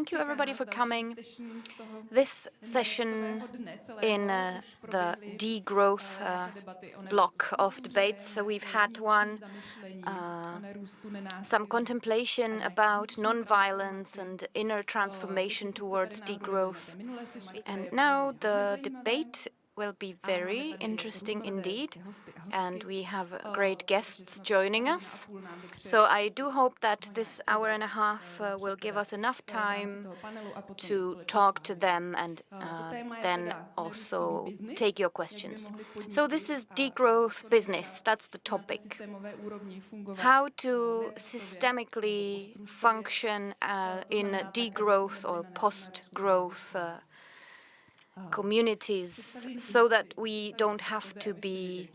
thank you everybody for coming. This session in the degrowth block of debates, so we've had one, some contemplation about non-violence and inner transformation towards degrowth. And now the debate will be very interesting indeed, and we have great guests joining us. So I do hope that this hour and a half will give us enough time to talk to them and then also take your questions. So this is degrowth business, that's the topic. How to systemically function in degrowth or post-growth communities so that we don't have to be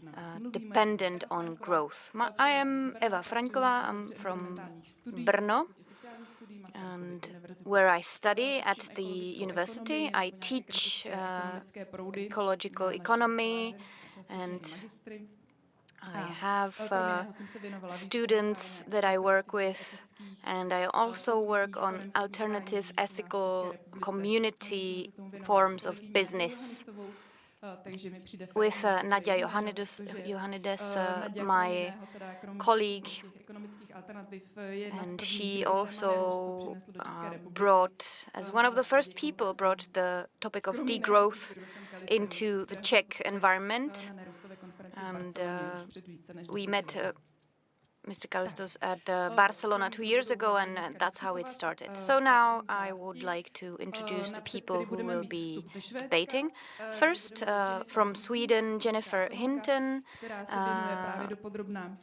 dependent on growth. I am Eva Fraňková, I'm from Brno, and where I study at the university. I teach ecological economy, and I have students that I work with, and I also work on alternative ethical community forms of business with Nadia Iohannides, my colleague, and she also brought, as one of the first people, brought the topic of degrowth into the Czech environment, and we met Mr. Kalistos at Barcelona 2 years ago, and that's how it started. So now I would like to introduce the people who will be debating. First, from Sweden, Jennifer Hinton,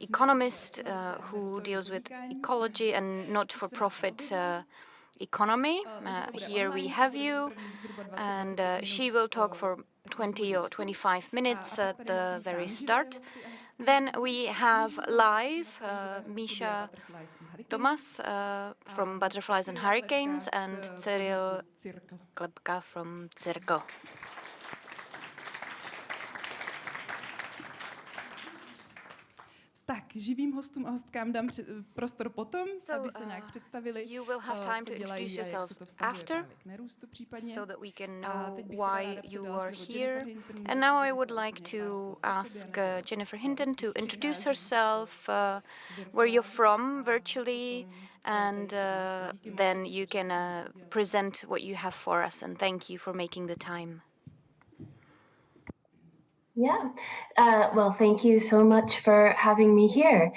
economist who deals with ecology and not-for-profit economy. Here we have you, and she will talk for 20 or 25 minutes at the very start. Then we have live Misha Thomas from Butterflies and Hurricanes and Cyril Klepka from Circle. Tak, živým hostům a hostkám dám prostor potom, aby se nějak představili. You will have time to introduce yourselves after, so that we can know why you are here. And now I would like to ask Jennifer Hinton to introduce herself, where you're from virtually, and then you can present what you have for us. And thank you for making the time. Yeah, well, thank you so much for having me here.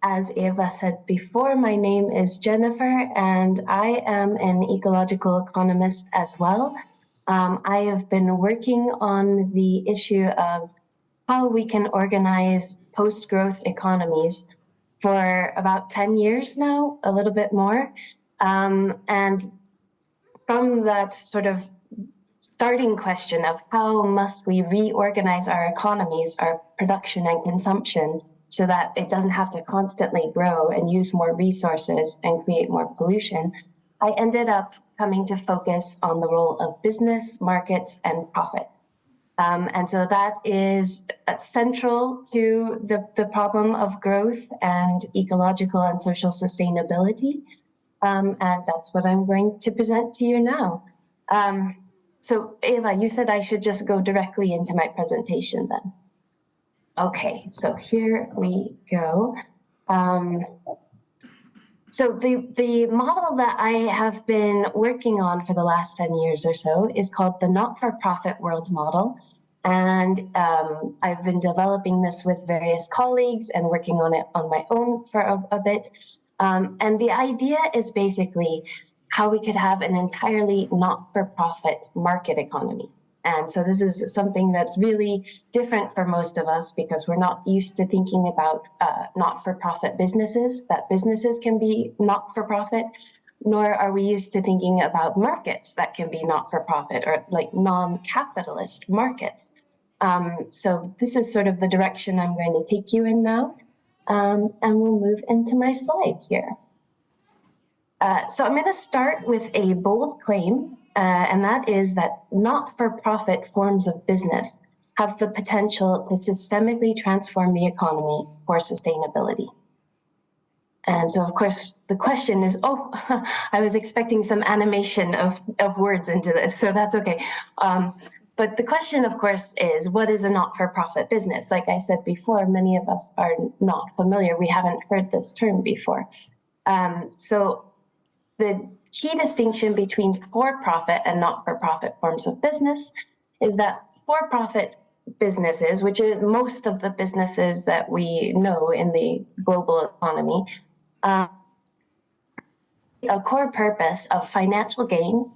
As Eva said before, my name is Jennifer, and I am an ecological economist as well. I have been working on the issue of how we can organize post-growth economies for about 10 years now, a little bit more. And from that sort of starting question of how must we reorganize our economies, our production and consumption, so that it doesn't have to constantly grow and use more resources and create more pollution, I ended up coming to focus on the role of business, markets, and profit. And so that is central to the problem of growth and ecological and social sustainability. And that's what I'm going to present to you now. So Eva, you said I should just go directly into my presentation then. Okay, so here we go. So the model that I have been working on for the last 10 years or so is called the not-for-profit world model. And I've been developing this with various colleagues and working on it on my own for a bit. And the idea is basically how we could have an entirely not-for-profit market economy. And so this is something that's really different for most of us because we're not used to thinking about not-for-profit businesses, that businesses can be not-for-profit, nor are we used to thinking about markets that can be not-for-profit or like non-capitalist markets. So this is sort of the direction I'm going to take you in now. And we'll move into my slides here. So I'm going to start with a bold claim, and that is that not-for-profit forms of business have the potential to systemically transform the economy for sustainability. And so, of course, the question is, oh, I was expecting some animation of words into this, so that's okay. But the question, of course, is what is a not-for-profit business? Like I said before, many of us are not familiar. We haven't heard this term before. So the key distinction between for-profit and not-for-profit forms of business is that for-profit businesses, which are most of the businesses that we know in the global economy, a core purpose of financial gain,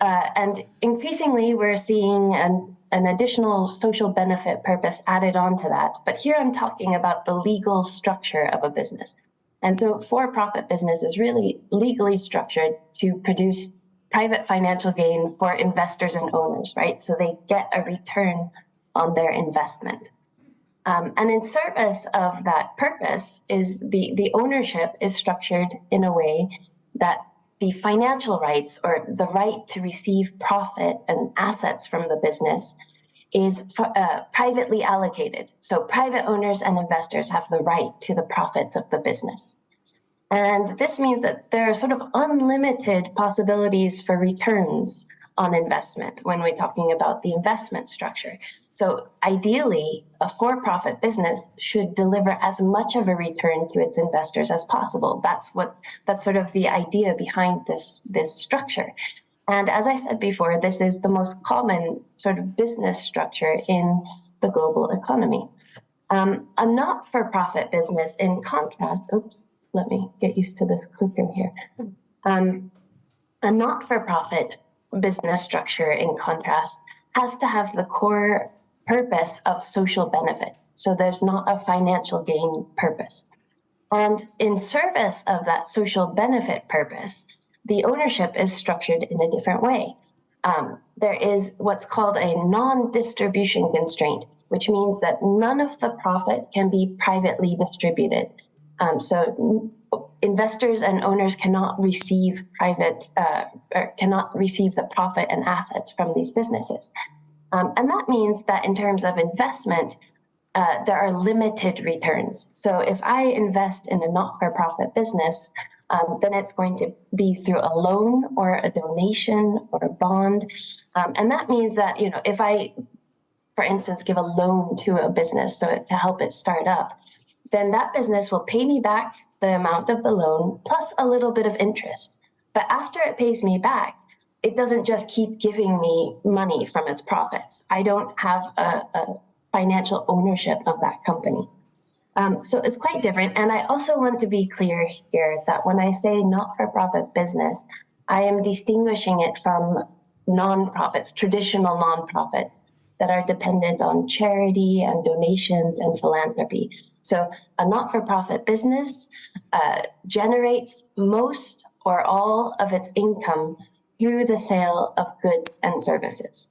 and increasingly we're seeing an additional social benefit purpose added on to that. But here I'm talking about the legal structure of a business. And so for-profit business is really legally structured to produce private financial gain for investors and owners, right? So they get a return on their investment. And in service of that purpose is the ownership is structured in a way that the financial rights or the right to receive profit and assets from the business is privately allocated. So private owners and investors have the right to the profits of the business. And this means that there are sort of unlimited possibilities for returns on investment when we're talking about the investment structure. So ideally, a for-profit business should deliver as much of a return to its investors as possible. That's sort of the idea behind this structure. And as I said before, this is the most common sort of business structure in the global economy. A not-for-profit business, in contrast, let me get used to the clicker here. A not-for-profit business structure, in contrast, has to have the core purpose of social benefit. So there's not a financial gain purpose. And in service of that social benefit purpose, the ownership is structured in a different way. There is what's called a non-distribution constraint, which means that none of the profit can be privately distributed. So investors and owners cannot receive cannot receive the profit and assets from these businesses. And that means that in terms of investment, there are limited returns. So if I invest in a not-for-profit business, then it's going to be through a loan or a donation or a bond. And that means that, if I, for instance, give a loan to a business to help it start up, then that business will pay me back the amount of the loan plus a little bit of interest. But after it pays me back, it doesn't just keep giving me money from its profits. I don't have a financial ownership of that company. So it's quite different. And I also want to be clear here that when I say not-for-profit business, I am distinguishing it from nonprofits, traditional nonprofits that are dependent on charity and donations and philanthropy. So a not-for-profit business generates most or all of its income through the sale of goods and services.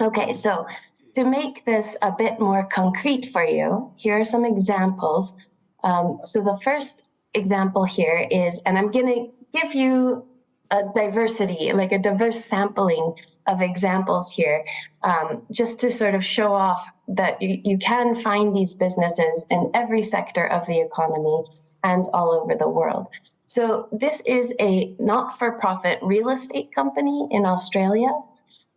Okay, so to make this a bit more concrete for you, here are some examples. So the first example here is, and I'm going to give you a diversity, like a diverse sampling of examples here, just to sort of show off that you can find these businesses in every sector of the economy and all over the world. So this is a not-for-profit real estate company in Australia.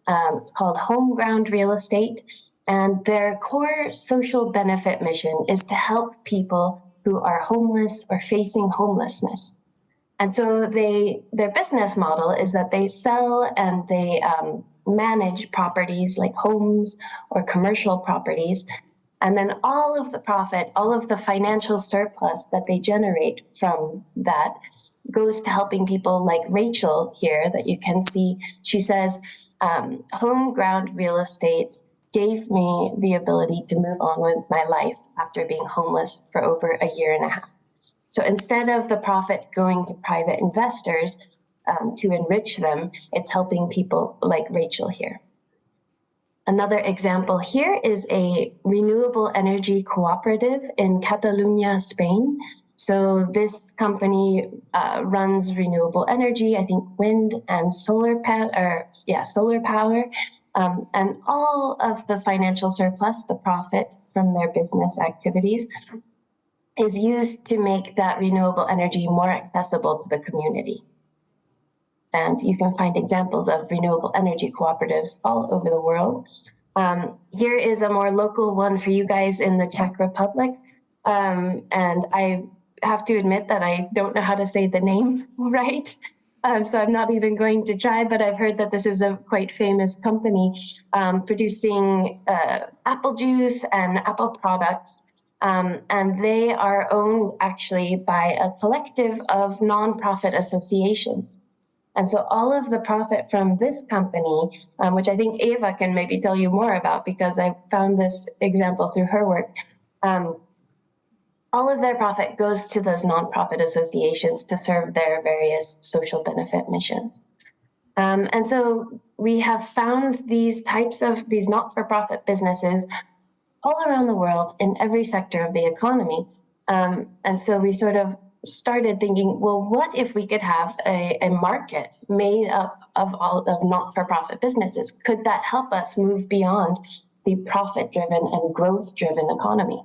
It's called Homeground Real Estate, and their core social benefit mission is to help people who are homeless or facing homelessness. And so their business model is that they sell and they manage properties like homes or commercial properties. And then all of the profit, all of the financial surplus that they generate from that goes to helping people like Rachel here that you can see. She says, Homeground Real Estate gave me the ability to move on with my life after being homeless for over a year and a half. So instead of the profit going to private investors to enrich them, it's helping people like Rachel here. Another example here is a renewable energy cooperative in Catalonia, Spain. So this company runs renewable energy, I think wind and solar power, and all of the financial surplus, the profit from their business activities, is used to make that renewable energy more accessible to the community. And you can find examples of renewable energy cooperatives all over the world. Here is a more local one for you guys in the Czech Republic. And I have to admit that I don't know how to say the name right. So I'm not even going to try, but I've heard that this is a quite famous company producing apple juice and apple products. And they are owned actually by a collective of nonprofit associations. And so all of the profit from this company, which I think Eva can maybe tell you more about because I found this example through her work, all of their profit goes to those nonprofit associations to serve their various social benefit missions. And so we have found these types of these not-for-profit businesses all around the world in every sector of the economy. And so we sort of started thinking, well, what if we could have a market made up of all of not-for-profit businesses? Could that help us move beyond the profit-driven and growth-driven economy?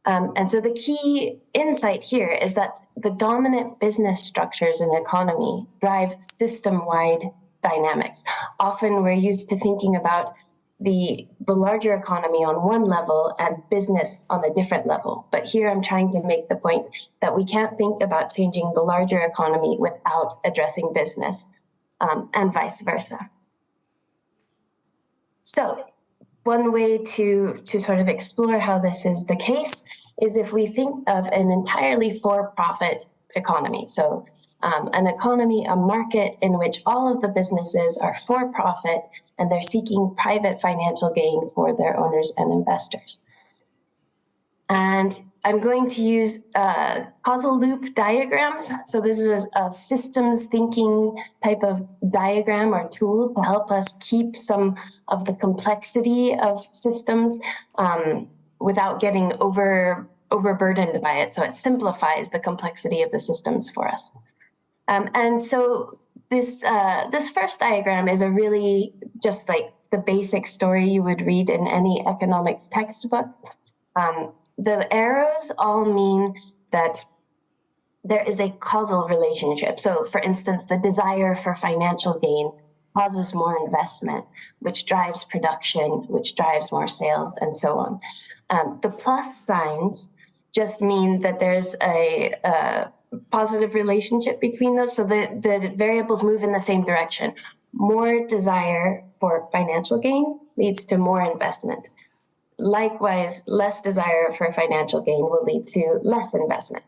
And so the key insight here is that the dominant business structures in the economy drive system-wide dynamics. Often we're used to thinking about the larger economy on one level and business on a different level. But here I'm trying to make the point that we can't think about changing the larger economy without addressing business, and vice versa. So one way to sort of explore how this is the case is if we think of an entirely for-profit economy. So an economy, a market in which all of the businesses are for-profit and they're seeking private financial gain for their owners and investors. And I'm going to use causal loop diagrams. So this is a systems thinking type of diagram or tool to help us keep some of the complexity of systems without getting overburdened by it. So it simplifies the complexity of the systems for us. And so this first diagram is a really just like the basic story you would read in any economics textbook. The arrows all mean that there is a causal relationship. So for instance, the desire for financial gain causes more investment, which drives production, which drives more sales, and so on. The plus signs just mean that there's a positive relationship between those. So the variables move in the same direction. More desire for financial gain leads to more investment. Likewise, less desire for financial gain will lead to less investment.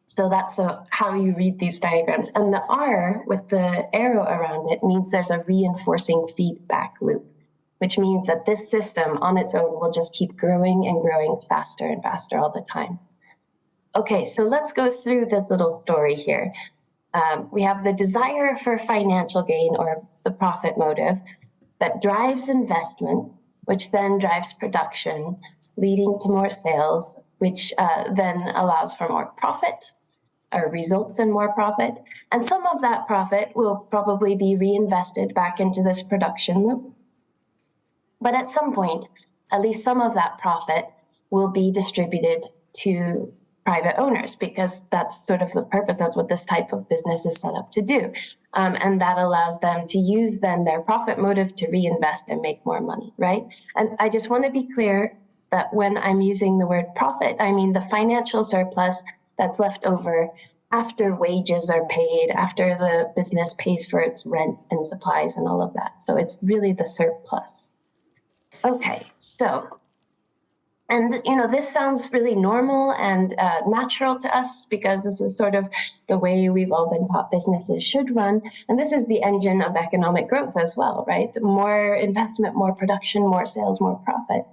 So that's how you read these diagrams. And the R with the arrow around it means there's a reinforcing feedback loop, which means that this system on its own will just keep growing and growing faster and faster all the time. Okay, so let's go through this little story here. We have the desire for financial gain or the profit motive that drives investment, which then drives production, leading to more sales, which then allows for more profit or results in more profit. And some of that profit will probably be reinvested back into this production loop. But at some point, at least some of that profit will be distributed to private owners, because that's sort of the purpose. That's what this type of business is set up to do. And that allows them to use then their profit motive to reinvest and make more money, right? And I just want to be clear that when I'm using the word profit, I mean the financial surplus that's left over after wages are paid, after the business pays for its rent and supplies and all of that. So it's really the surplus. Okay, so, and this sounds really normal and natural to us because this is sort of the way we've all been taught businesses should run. And this is the engine of economic growth as well, right? More investment, more production, more sales, more profit.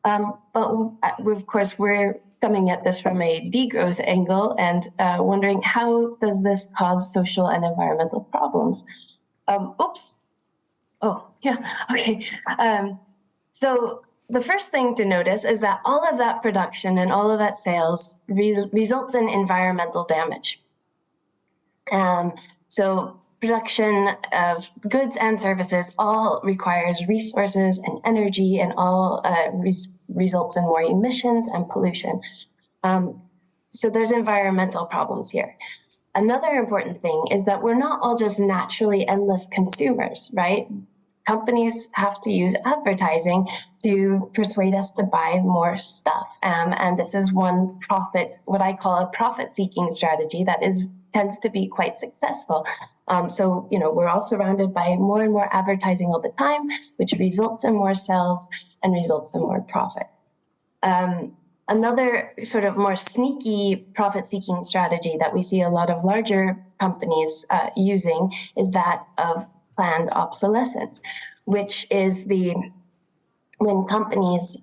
But of course, we're coming at this from a degrowth angle and wondering how does this cause social and environmental problems? Oops. Oh, yeah, okay. So the first thing to notice is that all of that production and all of that sales results in environmental damage. So production of goods and services all requires resources and energy and all results in more emissions and pollution. So there's environmental problems here. Another important thing is that we're not all just naturally endless consumers, right? Companies have to use advertising to persuade us to buy more stuff. And this is one what I call a profit-seeking strategy that tends to be quite successful. So, we're all surrounded by more and more advertising all the time, which results in more sales and results in more profit. Another sort of more sneaky profit-seeking strategy that we see a lot of larger companies using is that of planned obsolescence, which is when companies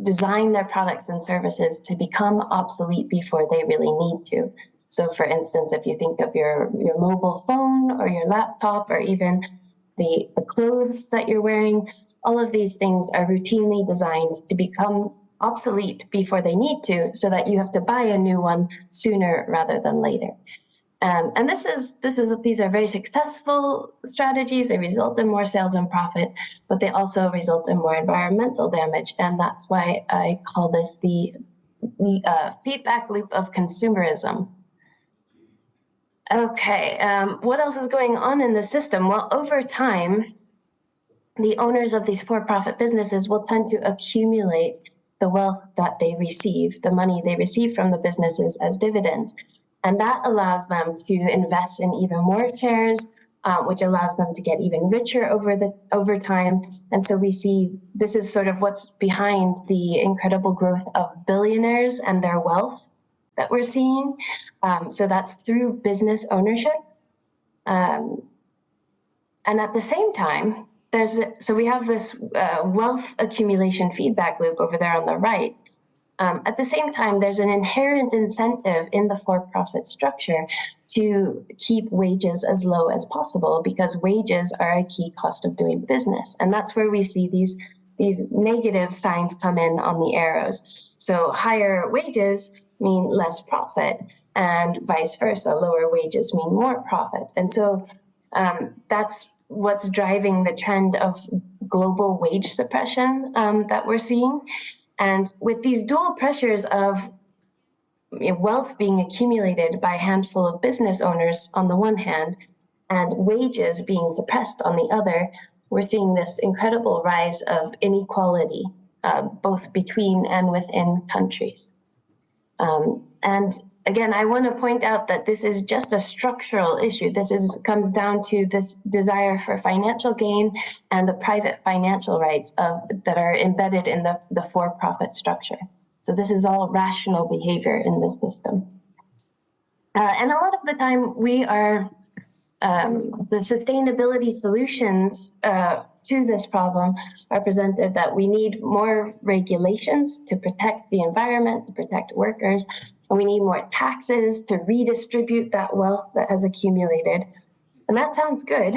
design their products and services to become obsolete before they really need to. So for instance, if you think of your mobile phone or your laptop or even the clothes that you're wearing, all of these things are routinely designed to become obsolete before they need to, so that you have to buy a new one sooner rather than later. And these are very successful strategies. They result in more sales and profit, but they also result in more environmental damage. And that's why I call this the feedback loop of consumerism. Okay, what else is going on in the system? Well, over time, the owners of these for-profit businesses will tend to accumulate the wealth that they receive, the money they receive from the businesses as dividends. And that allows them to invest in even more shares, which allows them to get even richer over time. And so we see this is sort of what's behind the incredible growth of billionaires and their wealth that we're seeing. So that's through business ownership. And at the same time, so we have this wealth accumulation feedback loop over there on the right. At the same time, there's an inherent incentive in the for-profit structure to keep wages as low as possible, because wages are a key cost of doing business. And that's where we see these negative signs come in on the arrows. So higher wages mean less profit, and vice versa. Lower wages mean more profit. And so that's what's driving the trend of global wage suppression that we're seeing. And with these dual pressures of wealth being accumulated by a handful of business owners on the one hand, and wages being suppressed on the other, we're seeing this incredible rise of inequality, both between and within countries. And again, I want to point out that this is just a structural issue. This comes down to this desire for financial gain and the private financial rights that are embedded in the for-profit structure. So this is all rational behavior in this system. And a lot of the time we are, the sustainability solutions to this problem are presented that we need more regulations to protect the environment, to protect workers, and we need more taxes to redistribute that wealth that has accumulated. And that sounds good,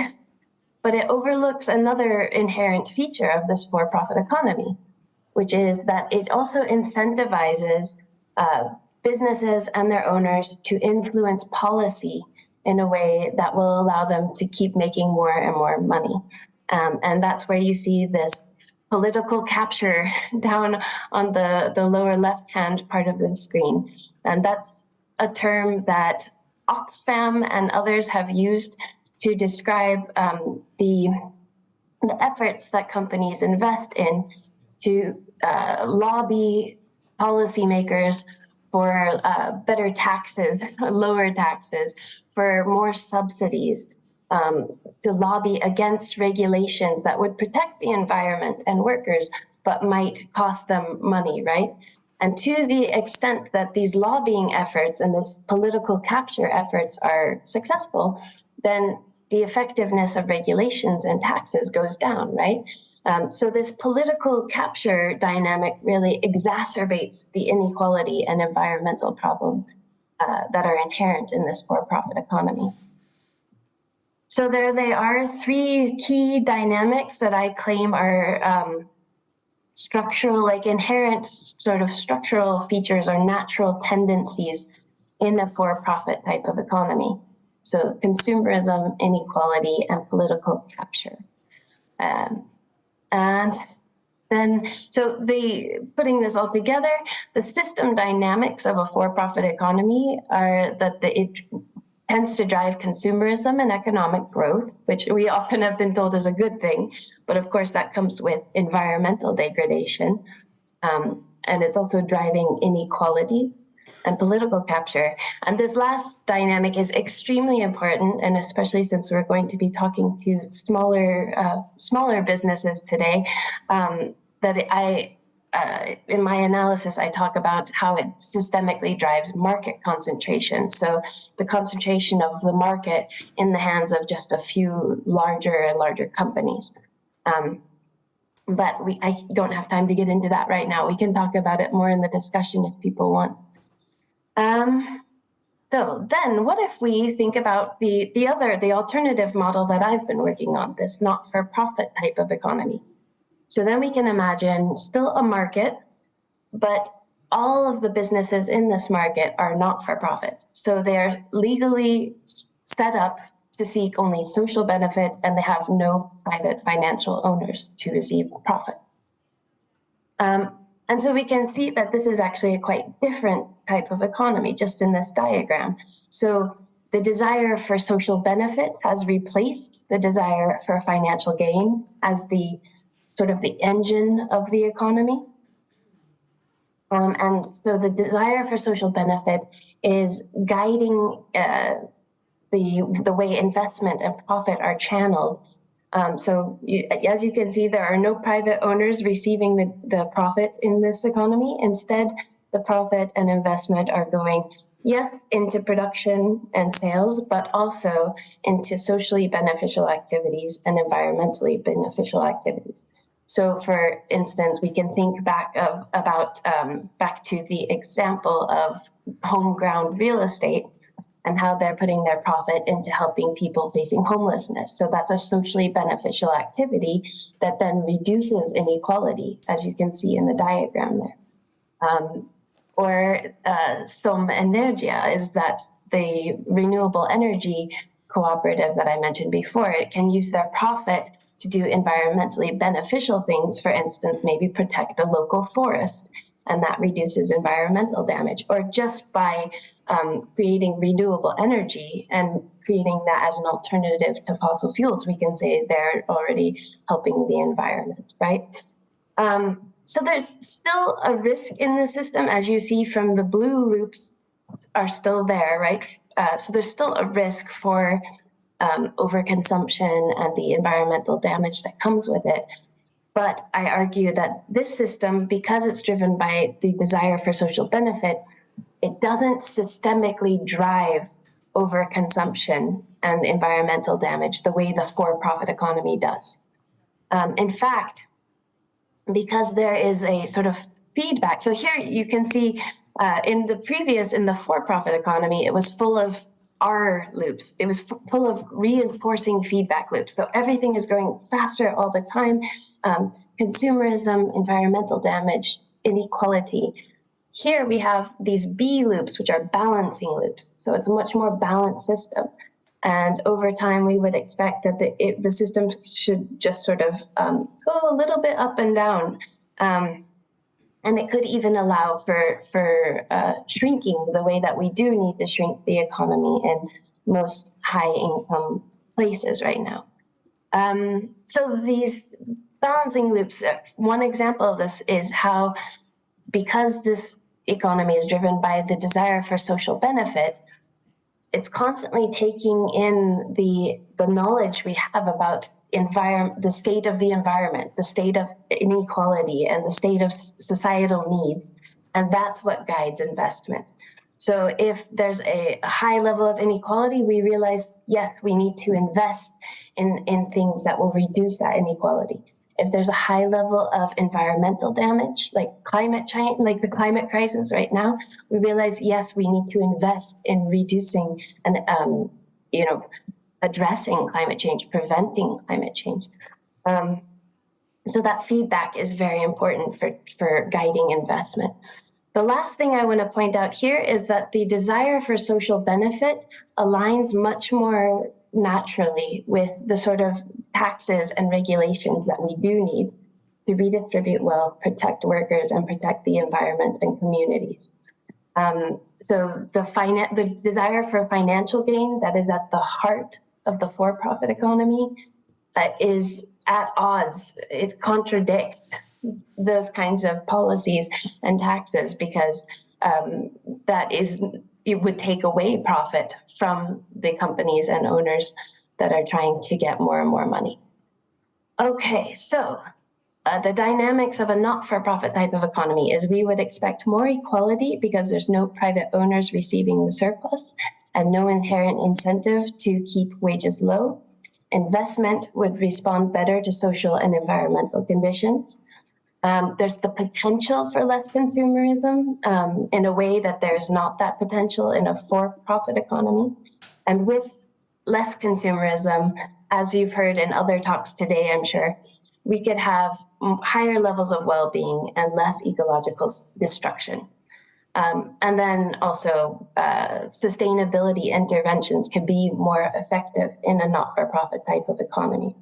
but it overlooks another inherent feature of this for-profit economy, which is that it also incentivizes businesses and their owners to influence policy in a way that will allow them to keep making more and more money. And that's where you see this political capture down on the lower left-hand part of the screen. And that's a term that Oxfam and others have used to describe the efforts that companies invest in to lobby policymakers for better taxes, lower taxes, for more subsidies, to lobby against regulations that would protect the environment and workers, but might cost them money, right? And to the extent that these lobbying efforts and this political capture efforts are successful, then the effectiveness of regulations and taxes goes down, right? So this political capture dynamic really exacerbates the inequality and environmental problems that are inherent in this for-profit economy. So there they are, three key dynamics that I claim are structural, like inherent sort of structural features or natural tendencies in a for-profit type of economy. So consumerism, inequality, and political capture. And Then, putting this all together, the system dynamics of a for-profit economy are that it tends to drive consumerism and economic growth, which we often have been told is a good thing. But of course, that comes with environmental degradation. And it's also driving inequality and political capture. And this last dynamic is extremely important, and especially since we're going to be talking to smaller businesses today, in my analysis, I talk about how it systemically drives market concentration. So the concentration of the market in the hands of just a few larger and larger companies. But I don't have time to get into that right now. We can talk about it more in the discussion if people want. So then what if we think about the alternative model that I've been working on, this not-for-profit type of economy? So then we can imagine still a market, but all of the businesses in this market are not for profit. So they're legally set up to seek only social benefit, and they have no private financial owners to receive profit. And so we can see that this is actually a quite different type of economy just in this diagram. So the desire for social benefit has replaced the desire for financial gain as the sort of the engine of the economy. And so the desire for social benefit is guiding the way investment and profit are channeled. As you can see, there are no private owners receiving the profit in this economy. Instead, the profit and investment are going, yes, into production and sales, but also into socially beneficial activities and environmentally beneficial activities. So, for instance, we can think back to the example of home ground real estate and how they're putting their profit into helping people facing homelessness. So that's a socially beneficial activity that then reduces inequality, as you can see in the diagram there. Som Energia is that the renewable energy cooperative that I mentioned before, it can use their profit to do environmentally beneficial things, for instance, maybe protect a local forest, and that reduces environmental damage, or just by creating renewable energy and creating that as an alternative to fossil fuels, we can say they're already helping the environment, right? So there's still a risk in the system, as you see from the blue loops are still there, right? So there's still a risk for overconsumption and the environmental damage that comes with it. But I argue that this system, because it's driven by the desire for social benefit, it doesn't systemically drive overconsumption and environmental damage the way the for-profit economy does. In fact, because there is a sort of feedback. So here you can see in the for-profit economy, it was full of R loops. It was full of reinforcing feedback loops. So everything is going faster all the time. Consumerism, environmental damage, inequality. Here we have these B loops, which are balancing loops. So it's a much more balanced system. And over time, we would expect that the system should just sort of go a little bit up and down. And it could even allow for shrinking the way that we do need to shrink the economy in most high-income places right now. So these balancing loops, one example of this is how, because this economy is driven by the desire for social benefit, it's constantly taking in the knowledge we have about the state of the environment, the state of inequality, and the state of societal needs, and that's what guides investment. So if there's a high level of inequality, we realize, yes, we need to invest in things that will reduce that inequality. If there's a high level of environmental damage, like climate change, like the climate crisis right now, we realize, yes, we need to invest in reducing and, addressing climate change, preventing climate change. So that feedback is very important for guiding investment. The last thing I want to point out here is that the desire for social benefit aligns much more naturally with the sort of taxes and regulations that we do need. to redistribute wealth, protect workers, and protect the environment and communities. So the desire for financial gain that is at the heart of the for-profit economy is at odds. It contradicts those kinds of policies and taxes because it would take away profit from the companies and owners that are trying to get more and more money. Okay, so the dynamics of a not-for-profit type of economy is we would expect more equality because there's no private owners receiving the surplus and no inherent incentive to keep wages low. Investment would respond better to social and environmental conditions. There's the potential for less consumerism in a way that there's not that potential in a for-profit economy. And with less consumerism, as you've heard in other talks today, I'm sure, we could have higher levels of well-being and less ecological destruction. And then also sustainability interventions can be more effective in a not-for-profit type of economy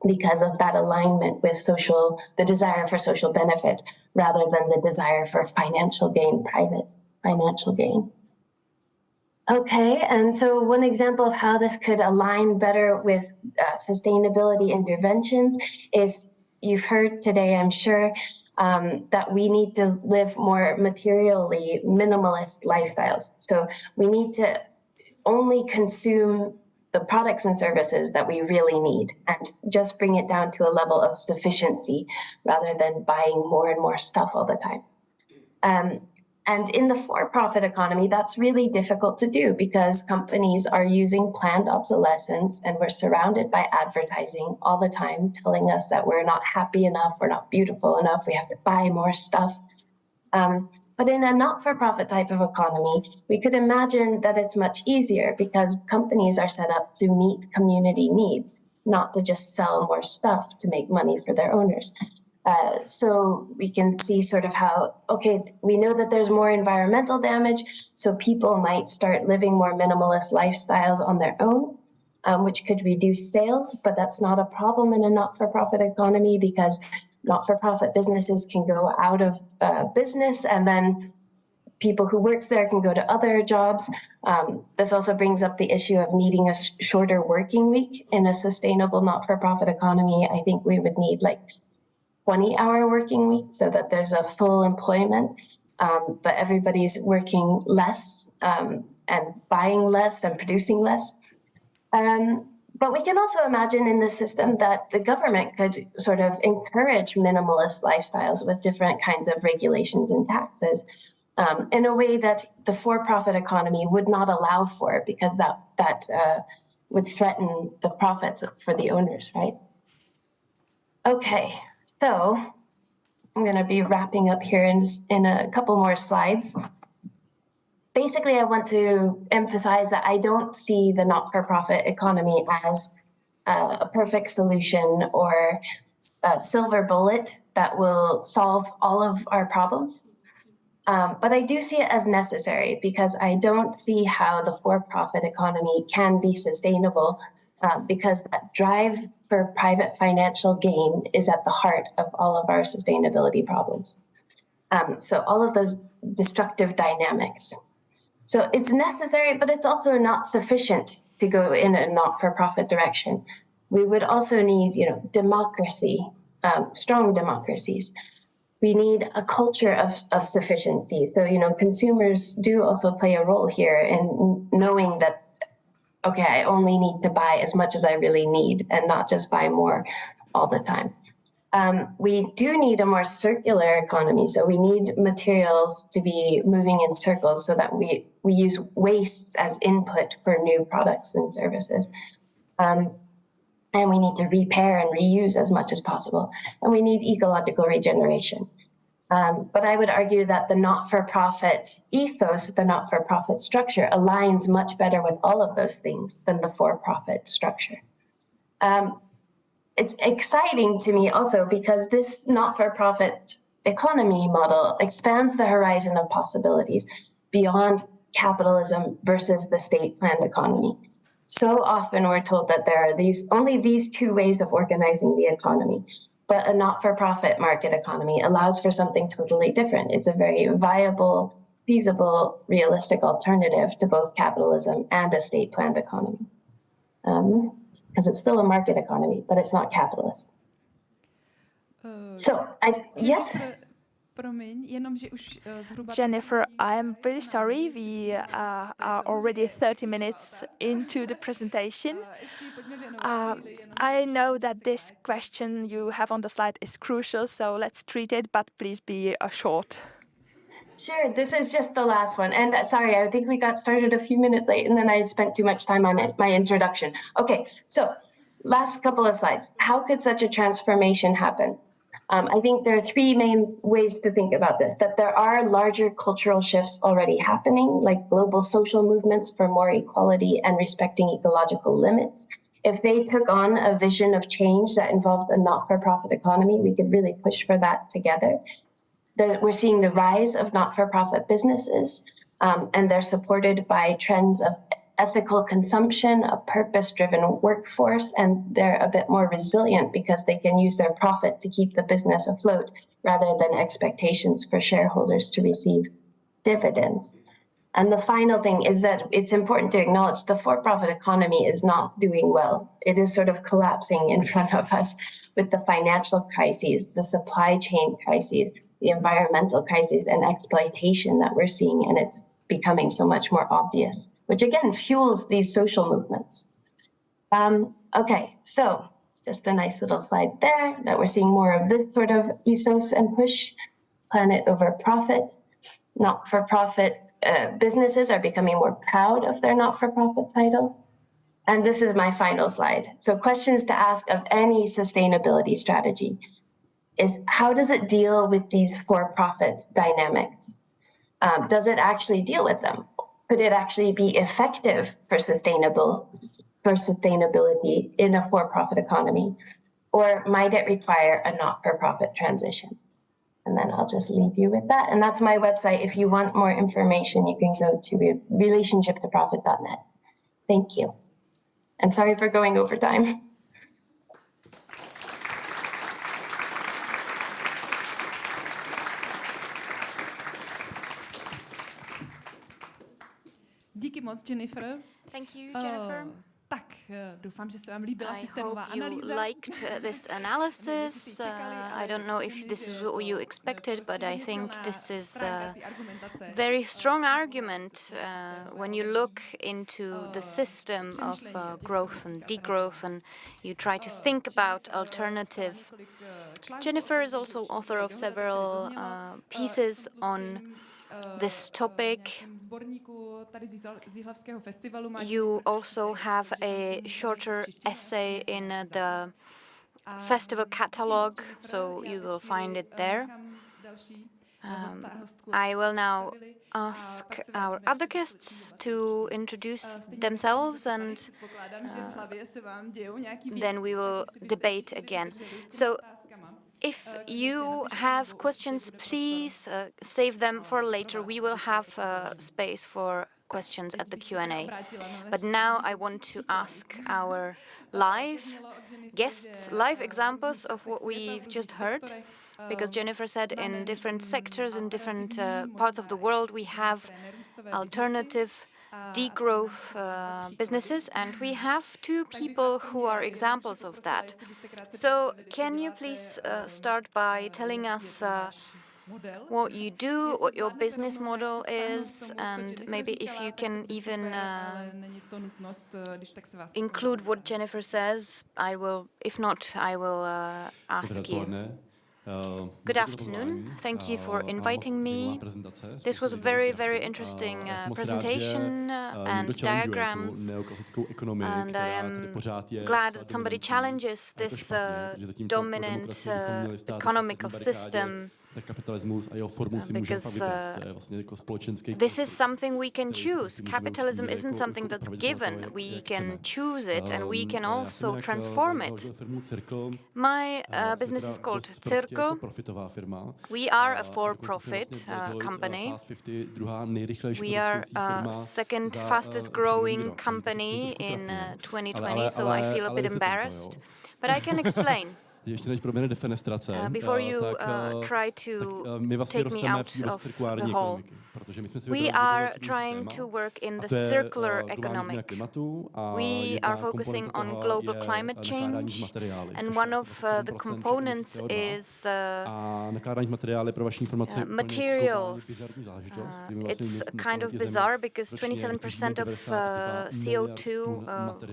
because of that alignment with the desire for social benefit rather than the desire for financial gain, private financial gain. Okay, and so one example of how this could align better with sustainability interventions is, you've heard today, I'm sure, that we need to live more materially minimalist lifestyles. So we need to only consume the products and services that we really need and just bring it down to a level of sufficiency rather than buying more and more stuff all the time. And in the for-profit economy, that's really difficult to do because companies are using planned obsolescence and we're surrounded by advertising all the time telling us that we're not happy enough, we're not beautiful enough, we have to buy more stuff. But in a not-for-profit type of economy, we could imagine that it's much easier because companies are set up to meet community needs, not to just sell more stuff to make money for their owners. So we can see sort of how, okay, we know that there's more environmental damage, so people might start living more minimalist lifestyles on their own, which could reduce sales, but that's not a problem in a not-for-profit economy because not-for-profit businesses can go out of business and then people who work there can go to other jobs. This also brings up the issue of needing a shorter working week in a sustainable not-for-profit economy. I think we would need like 20-hour working week so that there's a full employment, but everybody's working less and buying less and producing less. But we can also imagine in this system that the government could sort of encourage minimalist lifestyles with different kinds of regulations and taxes in a way that the for-profit economy would not allow for because that would threaten the profits for the owners, right? Okay. So I'm going to be wrapping up here in a couple more slides. Basically, I want to emphasize that I don't see the not-for-profit economy as a perfect solution or a silver bullet that will solve all of our problems. But I do see it as necessary because I don't see how the for-profit economy can be sustainable because that drive for private financial gain is at the heart of all of our sustainability problems. So all of those destructive dynamics. So it's necessary, but it's also not sufficient to go in a not-for-profit direction. We would also need, democracy, strong democracies. We need a culture of sufficiency. So, consumers do also play a role here in knowing that, okay, I only need to buy as much as I really need and not just buy more all the time. We do need a more circular economy. So we need materials to be moving in circles so that we use wastes as input for new products and services. And we need to repair and reuse as much as possible. And we need ecological regeneration. But I would argue that the not-for-profit ethos, the not-for-profit structure aligns much better with all of those things than the for-profit structure. It's exciting to me also because this not-for-profit economy model expands the horizon of possibilities beyond capitalism versus the state-planned economy. So often we're told that there are only these two ways of organizing the economy. But a not-for-profit market economy allows for something totally different. It's a very viable, feasible, realistic alternative to both capitalism and a state-planned economy. Because it's still a market economy, but it's not capitalist. Yes? Jennifer, I'm pretty sorry. We are already 30 minutes into the presentation. I know that this question you have on the slide is crucial, so let's treat it, but please be short. Sure, this is just the last one. And sorry, I think we got started a few minutes late and then I spent too much time on it, my introduction. Okay, so last couple of slides. How could such a transformation happen? I think there are three main ways to think about this, that there are larger cultural shifts already happening, like global social movements for more equality and respecting ecological limits. If they took on a vision of change that involved a not-for-profit economy, we could really push for that together. We're seeing the rise of not-for-profit businesses, and they're supported by trends of ethical consumption, a purpose-driven workforce, and they're a bit more resilient because they can use their profit to keep the business afloat rather than expectations for shareholders to receive dividends. And the final thing is that it's important to acknowledge the for-profit economy is not doing well. It is sort of collapsing in front of us with the financial crises, the supply chain crises, the environmental crises and exploitation that we're seeing, and it's becoming so much more obvious, which again fuels these social movements. Okay, so just a nice little slide there that we're seeing more of this sort of ethos and push, planet over profit. Not-for-profit businesses are becoming more proud of their not-for-profit title. And this is my final slide. So questions to ask of any sustainability strategy is how does it deal with these for-profit dynamics? Does it actually deal with them? Could it actually be effective for sustainability in a for-profit economy? Or might it require a not-for-profit transition? And then I'll just leave you with that. And that's my website. If you want more information, you can go to relationshiptoprofit.net. Thank you. And sorry for going over time. Díky moc, Jennifer. Thank you, Jennifer. Tak, doufám, že se vám líbila systémová analýza. I hope you liked this analysis. I don't know if this is what you expected, but I think this is a very strong argument when you look into the system of growth and degrowth and you try to think about alternative. Jennifer is also author of several pieces on this topic. You also have a shorter essay in the festival catalog, so you will find it there. I will now ask our other guests to introduce themselves and then we will debate again. So if you have questions, please save them for later. We will have space for questions at the Q&A. But now I want to ask our live guests, live examples of what we've just heard, because Jennifer said in different sectors, in different parts of the world, we have alternative degrowth businesses, and we have two people who are examples of that. So can you please start by telling us what you do, what your business model is, and maybe if you can even include what Jennifer says, I will, if not, I will ask you. Good afternoon. Thank you for inviting me. This was a very, very interesting presentation and diagrams, and I am glad that somebody challenges this dominant economical system, because this is something we can choose. Capitalism isn't something that's given. We can choose it, and we can also transform it. My business is called Cyril. We are a for-profit company. We are second fastest growing company in 2020, so I feel a bit embarrassed. But I can explain. before you try to take me out of the hall. We are trying to work in the circular economic. We are focusing on global climate change, and one of the components is materials. It's kind of bizarre because 27% of CO2 of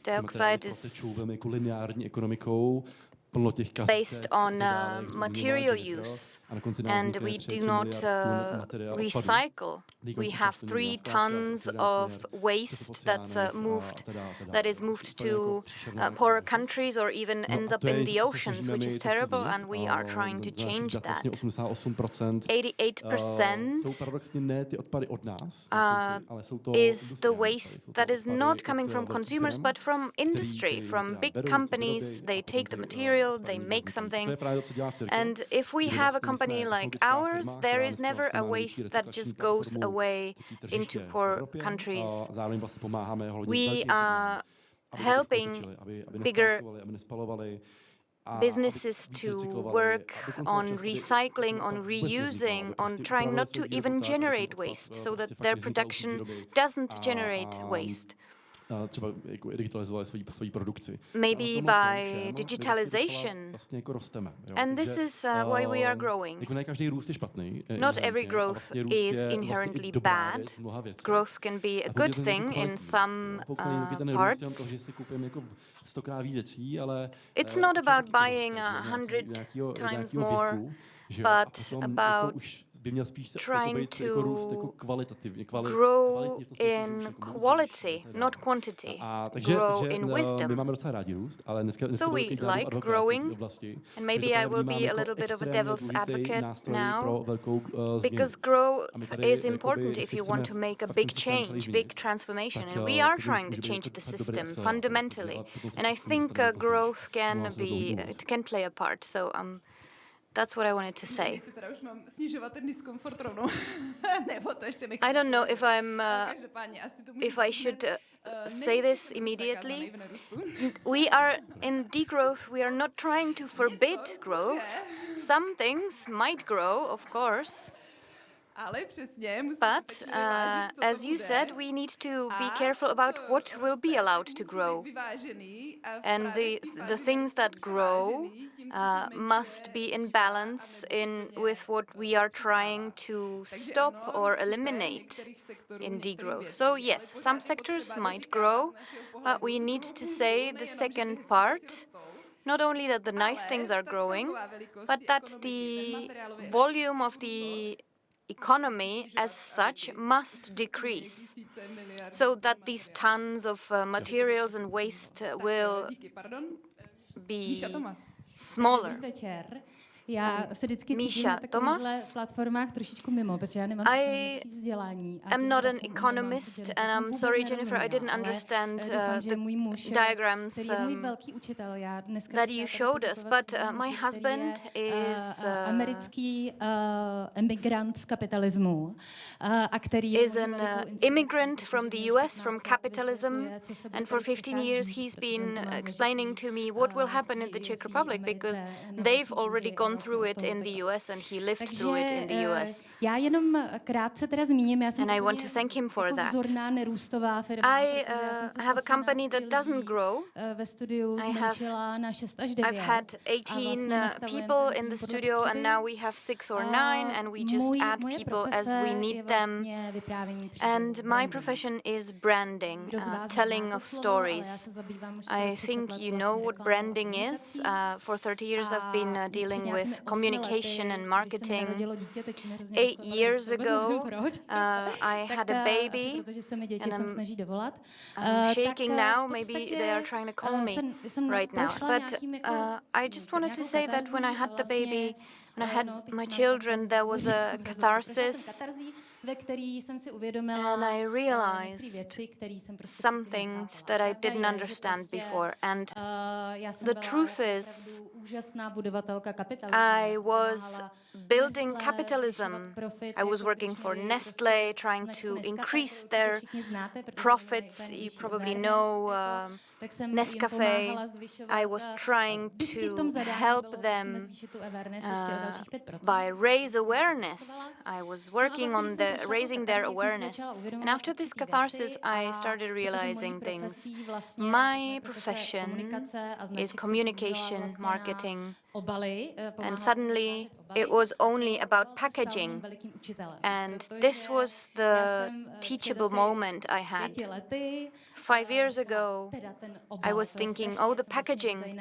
dioxide is based on material use, and we do not recycle. We have 3 tons of waste that is moved to poorer countries or even ends up in the oceans, which is terrible, and we are trying to change that. 88% is the waste that is not coming from consumers, but from industry, from big companies. They take the material, they make something. And if we have a company like ours, there is never a waste that just goes away into poor countries. We are helping bigger businesses to work on recycling, on reusing, on trying not to even generate waste, so that their production doesn't generate waste. Maybe by digitalization. And this is why we are growing. Not every growth is inherently bad. Growth can be a good thing in some parts. It's not about buying 100 times more, but about trying to grow in quality, not quantity, grow in wisdom. So we like growing, and maybe I will be a little bit of a devil's advocate now, because growth is important if you want to make a big change, big transformation, and we are trying to change the system fundamentally. And I think growth can play a part. So that's what I wanted to say. I don't know if I should say this immediately. We are in degrowth. We are not trying to forbid growth. Some things might grow, of course. But, as you said, we need to be careful about what will be allowed to grow. And the things that grow must be in balance with what we are trying to stop or eliminate in degrowth. So yes, some sectors might grow, but we need to say the second part. Not only that the nice things are growing, but that the volume of the economy as such must decrease, so that these tons of materials and waste will be smaller. Já se vždycky cítím na takovýchhle platformách trošičku mimo, protože já nemám ekonomické vzdělání. I'm not an economist, and I'm sorry, Jennifer, I didn't understand the diagrams that you showed us, but my husband is americký emigrant z kapitalismu, a který is an immigrant from the US, from capitalism, and for 15 years he's been explaining to me what will happen in the Czech Republic, because they've already gone through it in the US and he lived through it in the US. Já jenom krátce teda zmíním, and I want to thank him for that. I have a company that doesn't grow. I've had 18 people in the studio, and now we have 6 or 9, and we just add people as we need them. And my profession is branding, telling of stories. I think you know what branding is. For 30 years I've been dealing with communication and marketing. 8 years ago, I had a baby, and I'm shaking now. Maybe they are trying to call me right now. But I just wanted to say that when I had the baby, when I had my children, there was a catharsis. And I realized some things that I didn't understand before. And the truth is, I was building capitalism. I was working for Nestlé, trying to increase their profits. You probably know Nescafé. I was trying to help them by raise awareness. I was working on raising their awareness. And after this catharsis, I started realizing things. My profession is communication, marketing, and suddenly it was only about packaging. And this was the teachable moment I had. 5 years ago, I was thinking, oh, the packaging,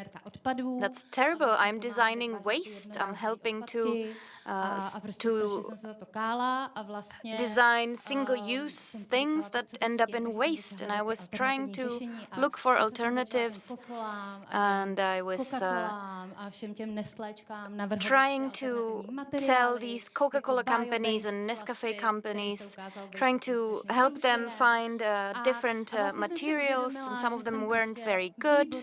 that's terrible. I'm designing waste. I'm helping to design single-use things that end up in waste. And I was trying to look for alternatives. And I was trying to tell these Coca-Cola companies and Nescafé companies, trying to help them find different materials, and some of them weren't very good.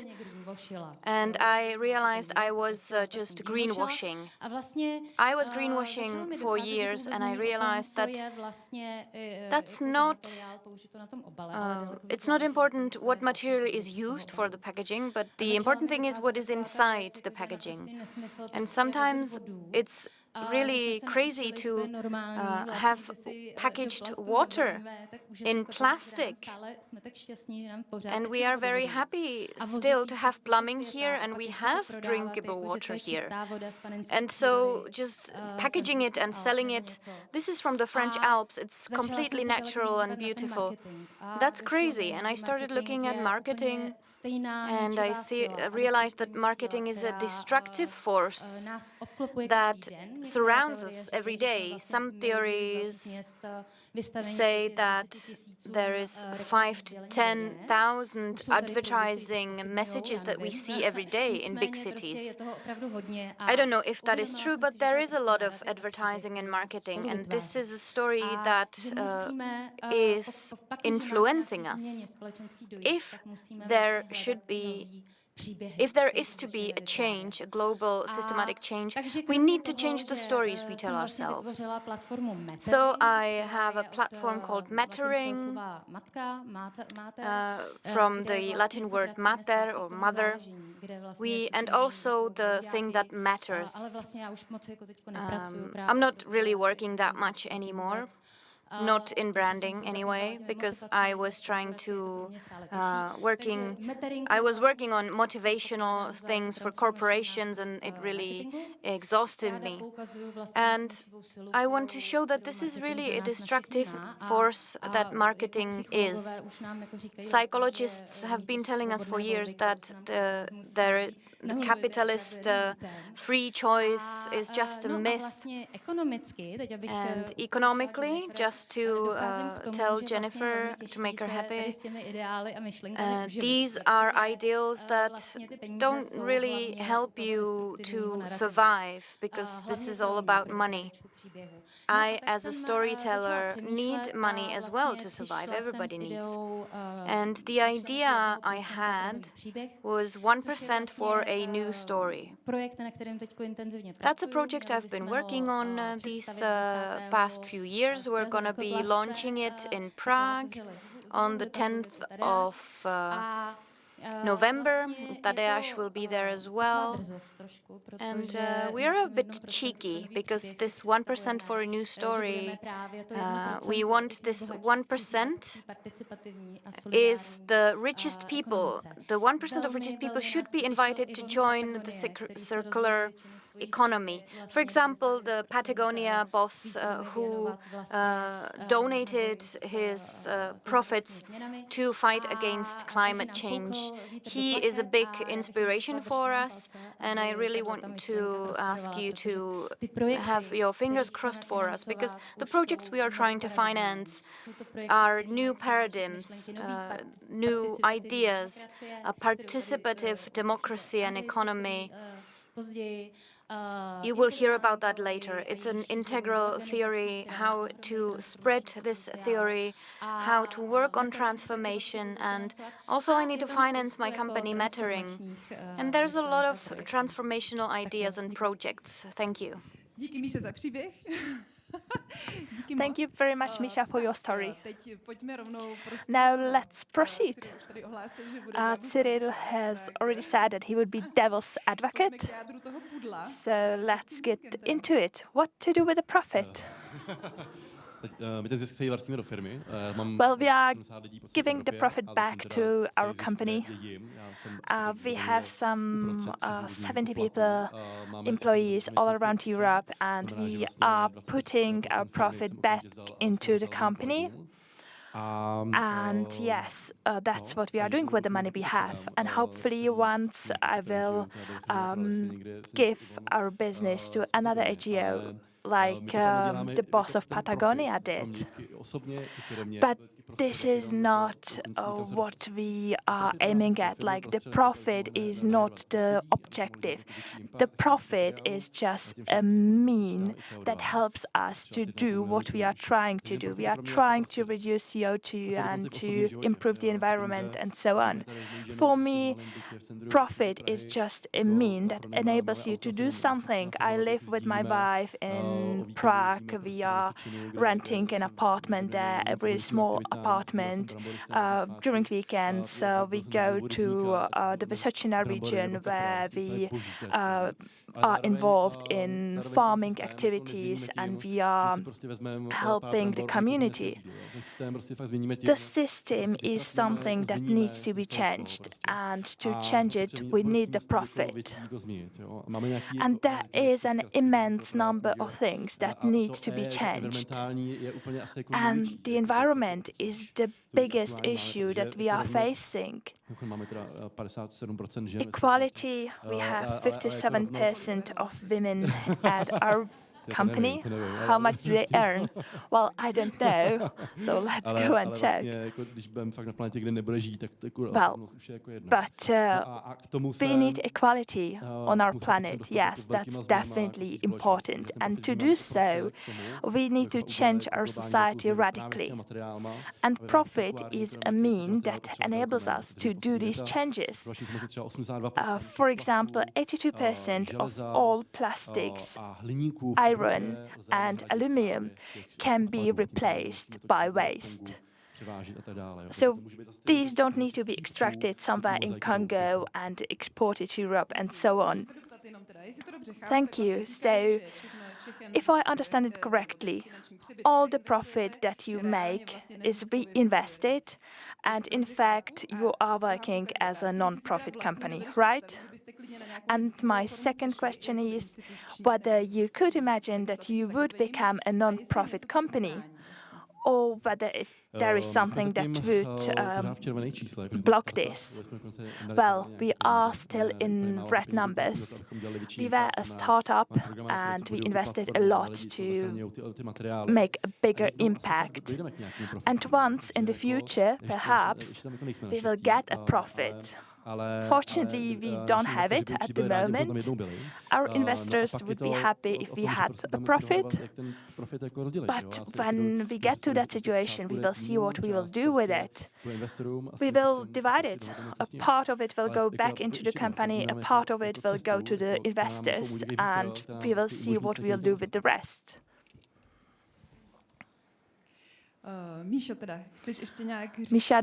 And I realized I was just greenwashing. I was greenwashing for years, and I realized that that's not, it's not important what material is used for the packaging, but the important thing is what is inside the packaging. And sometimes it's really crazy to have packaged water in plastic. And we are very happy still to have plumbing here, and we have drinkable water here. And so just packaging it and selling it, this is from the French Alps. It's completely natural and beautiful. That's crazy. And I started looking at marketing, and I realized that marketing is a destructive force that surrounds us every day. Some theories say that there is 5 to 10,000 advertising messages that we see every day in big cities. I don't know if that is true, but there is a lot of advertising and marketing, and this is a story that is influencing us. If there is to be a change, a global systematic change, we need to change the stories we tell ourselves. So I have a platform called Mattering, from the Latin word mater or mother. And also the thing that matters. I'm not really working that much anymore. Not in branding anyway, because I was trying to I was working on motivational things for corporations, and it really exhausted me. And I want to show that this is really a destructive force that marketing is. Psychologists have been telling us for years that the capitalist free choice is just a myth. And economically, just to tell Jennifer, to make her happy, these are ideals that don't really help you to survive, because this is all about money. I, as a storyteller, need money as well to survive. Everybody needs. And the idea I had was 1% for a new story. That's a project I've been working on these past few years. We're going to be launching it in Prague on the 10th of November. Tadeusz will be there as well. And we are a bit cheeky, because this 1% for a new story, we want this 1% is the richest people. The 1% of richest people should be invited to join the circular economy. For example, the Patagonia boss who donated his profits to fight against climate change. He is a big inspiration for us, and I really want to ask you to have your fingers crossed for us, because the projects we are trying to finance are new paradigms, new ideas, a participative democracy and economy. You will hear about that later. It's an integral theory, how to spread this theory, how to work on transformation, and also I need to finance my company Mattering. And there's a lot of transformational ideas and projects. Thank you. Díky Míše za příběh. Thank you very much, Misha, for your story. Now let's proceed. Cyril has already said that he would be devil's advocate. So let's get into it. What to do with the profit? Well, we are giving the profit back to our company. We have some 70 people, employees all around Europe, and we are putting our profit back into the company. And yes, that's what we are doing with the money we have. And hopefully once I will give our business to another NGO, like the boss of Patagonia did. But this is not what we are aiming at. Like, the profit is not the objective. The profit is just a mean that helps us to do what we are trying to do. We are trying to reduce CO2 and to improve the environment and so on. For me, profit is just a mean that enables you to do something. I live with my wife in Prague. We are renting an apartment there, a really small apartment. During weekends, we go to the Vysočina region where we are involved in farming activities and we are helping the community. The system is something that needs to be changed, and to change it, we need the profit. And there is an immense number of things that need to be changed. And the environment is the biggest issue that we are facing. Equality, we have 57% of women at our company. How much do they earn? Well, I don't know, so let's go and check. Well, but we need equality on our planet. Yes, that's definitely important. And to do so, we need to change our society radically. And profit is a mean that enables us to do these changes. For example, 82% of all plastics, iron and aluminium can be replaced by waste. So these don't need to be extracted somewhere in Congo and exported to Europe and so on. Thank you. So, if I understand it correctly, all the profit that you make is reinvested, and in fact, you are working as a non-profit company, right? And my second question is whether you could imagine that you would become a non-profit company, or whether if there is something that would block this. Well, we are still in red numbers. We were a startup and we invested a lot to make a bigger impact. And once in the future, perhaps, we will get a profit. Fortunately, we don't have it at the moment. Our investors would be happy if we had a profit. But when we get to that situation, we will see what we will do with it. We will divide it. A part of it will go back into the company, a part of it will go to the investors, and we will see what we will do with the rest. Misha,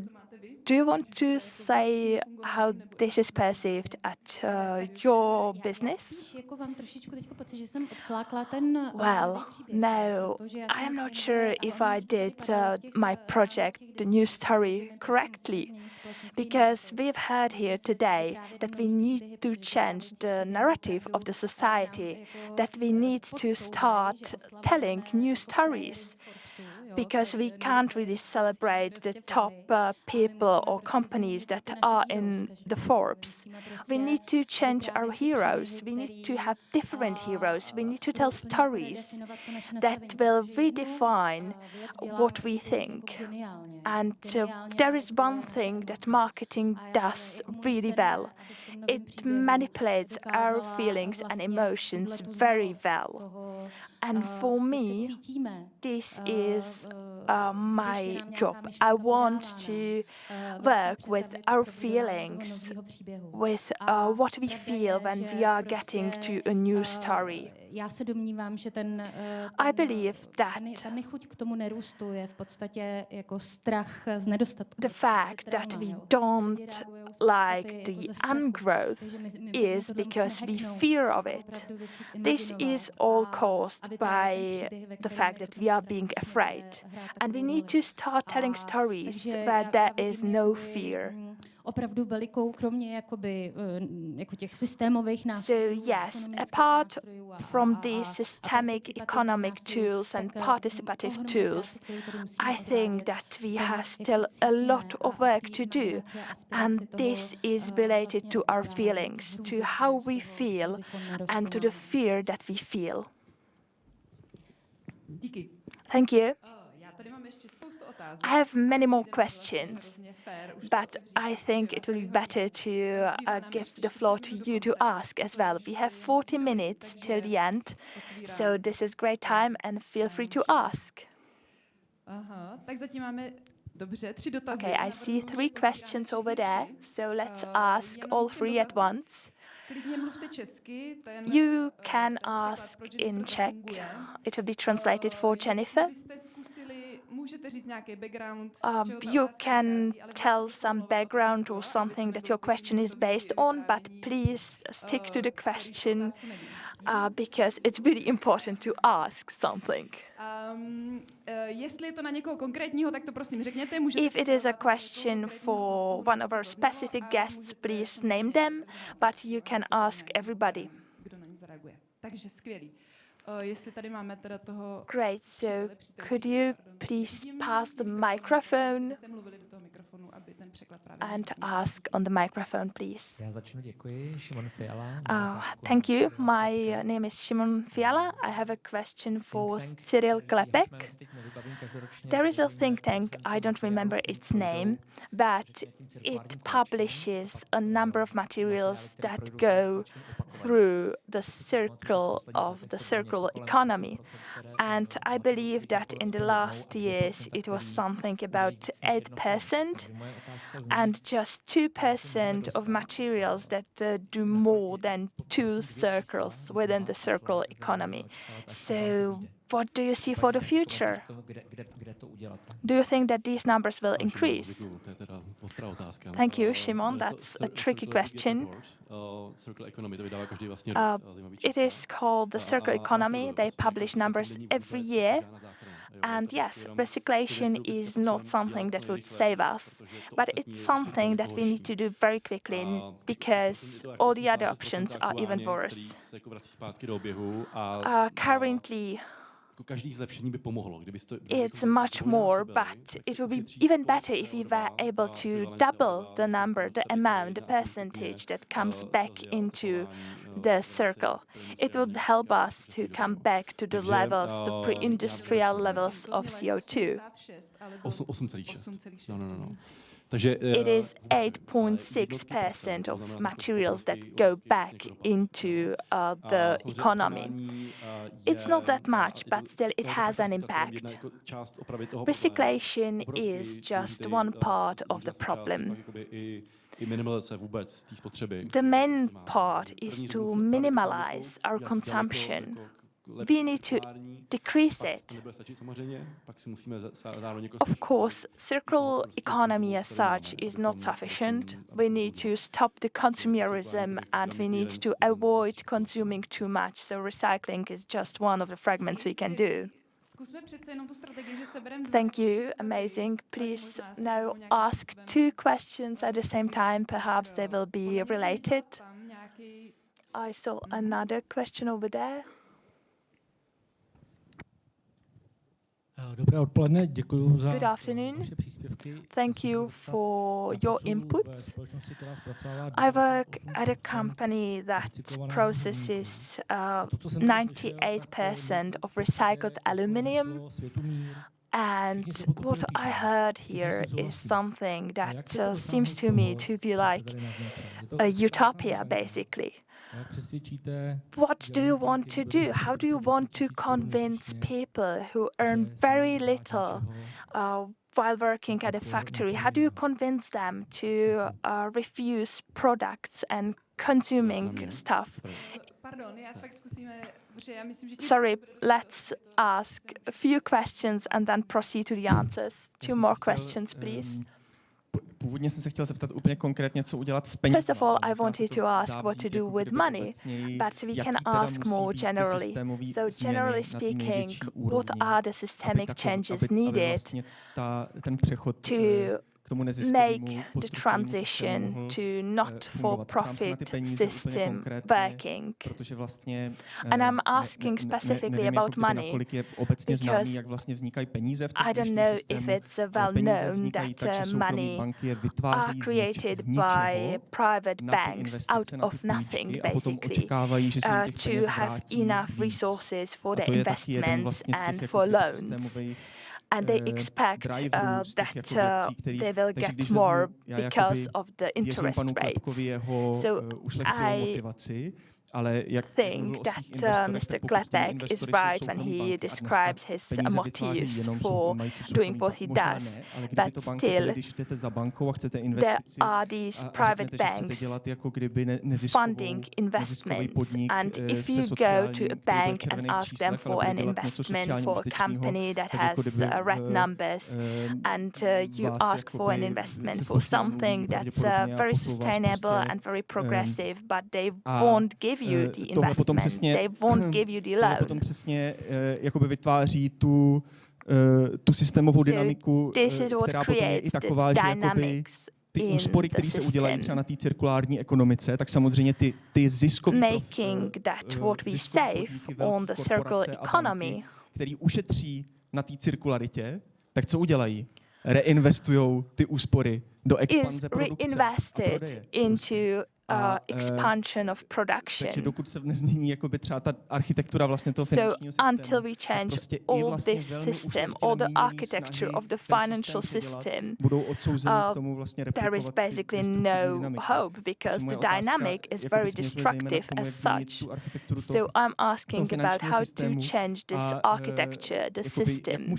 do you want to say how this is perceived at your business? Well, no, I am not sure if I did my project, the new story, correctly. Because we've heard here today that we need to change the narrative of the society, that we need to start telling new stories. because we can't really celebrate the top people or companies that are in the Forbes. We need to change our heroes. We need to have different heroes. We need to tell stories that will redefine what we think. And there is one thing that marketing does really well. It manipulates our feelings and emotions very well. And for me, this is my job. I want to work with our feelings, with what we feel when we are getting to a new story. I believe that the fact that we don't like the ungrowth is because we fear of it. This is all caused by the fact that we are being afraid. And we need to start telling stories where there is no fear. So yes, apart from these systemic economic tools and participative tools, I think that we have still a lot of work to do, and this is related to our feelings, to how we feel, and to the fear that we feel. Thank you. I have many more questions, but I think it will be better to give the floor to you to ask as well. We have 40 minutes till the end, so this is great time and feel free to ask. Okay, I see 3 questions over there, so let's ask all 3 at once. You can ask in Czech. It will be translated for Jennifer. You can tell some background or something that your question is based on, but please stick to the question because it's really important to ask something. If it is a question for one of our specific guests, please name them, but you can ask everybody. Great, so could you please pass the microphone and ask on the microphone, please? Thank you. My name is Šimon Fiala. I have a question for Cyril Klepek. There is a think tank, I don't remember its name, but it publishes a number of materials that go through the circle of the circular economy. And I believe that in the last years it was something about 8% and just 2% of materials that do more than 2 circles within the circular economy. So what do you see for the future? Do you think that these numbers will increase? Thank you, Šimon. That's a tricky question. It is called the circular economy. They publish numbers every year. And yes, recyclation is not something that would save us, but it's something that we need to do very quickly because all the other options are even worse. Currently, it's much more, but it would be even better if we were able to double the number, the amount, the percentage that comes back into the circle. It would help us to come back to the levels, the pre-industrial levels of CO2. It is 8.6% of materials that go back into the economy. It's not that much, but still it has an impact. Recyclation is just one part of the problem. The main part is to minimize our consumption. We need to decrease it. Of course, circular economy as such is not sufficient. We need to stop the consumerism and we need to avoid consuming too much. So recycling is just one of the fragments we can do. Thank you, amazing. Please now ask 2 questions at the same time. Perhaps they will be related. I saw another question over there. Good afternoon. Thank you for your inputs. I work at a company that processes 98% of recycled aluminium. And what I heard here is something that seems to me to be like a utopia, basically. What do you want to do? How do you want to convince people who earn very little while working at a factory? How do you convince them to refuse products and consuming stuff? Sorry, let's ask a few questions and then proceed to the answers. Two more questions, please. First of all, I wanted to ask what to do with money, but we can ask more generally. So generally speaking, what are the systemic changes needed to make the transition to not-for-profit system working? And I'm asking specifically about money because I don't know if it's well known that money are created by private banks out of nothing, basically, to have enough resources for the investments and for loans. And they expect that they will get more because of the interest rates. So I think that Mr. Klepek is right when he describes his motives for doing what he does. But still, there are these private banks funding investments. And if you go to a bank and ask them for an investment for a company that has red numbers, and you ask for an investment for something that's very sustainable and very progressive, but they won't give you the investment, they won't give you the loan. Potom přesně jakoby vytváří tu systémovou dynamiku, která potom je i taková, že jakoby ty úspory, které se udělají třeba na té cirkulární ekonomice, tak samozřejmě ty ziskové který ušetří na té cirkularitě, tak co udělají? Reinvestujou ty úspory do expanze produkce a prodeje. Expansion of production. Takže dokud se nezmění jakoby třeba ta architektura vlastně toho finančního systému, until we change all this system, all the architecture of the financial system, there is basically no hope because the dynamic is very destructive as such. So I'm asking about how to change this architecture, the system,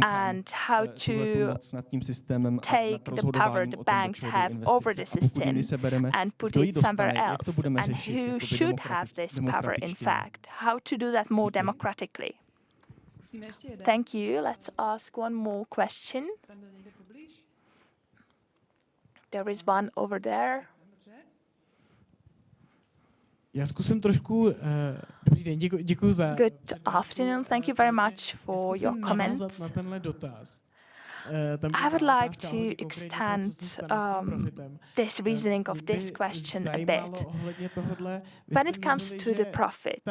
and how to take the power the banks have over the system and put it somewhere else. And who should have this power, in fact? How to do that more democratically? Thank you. Let's ask one more question. There is one over there. Já zkusím trošku, dobrý den, děkuji za... Good afternoon. Thank you very much for your comments. Na tenhle dotaz. I would like to extend this reasoning of this question a bit. When it comes to the profit,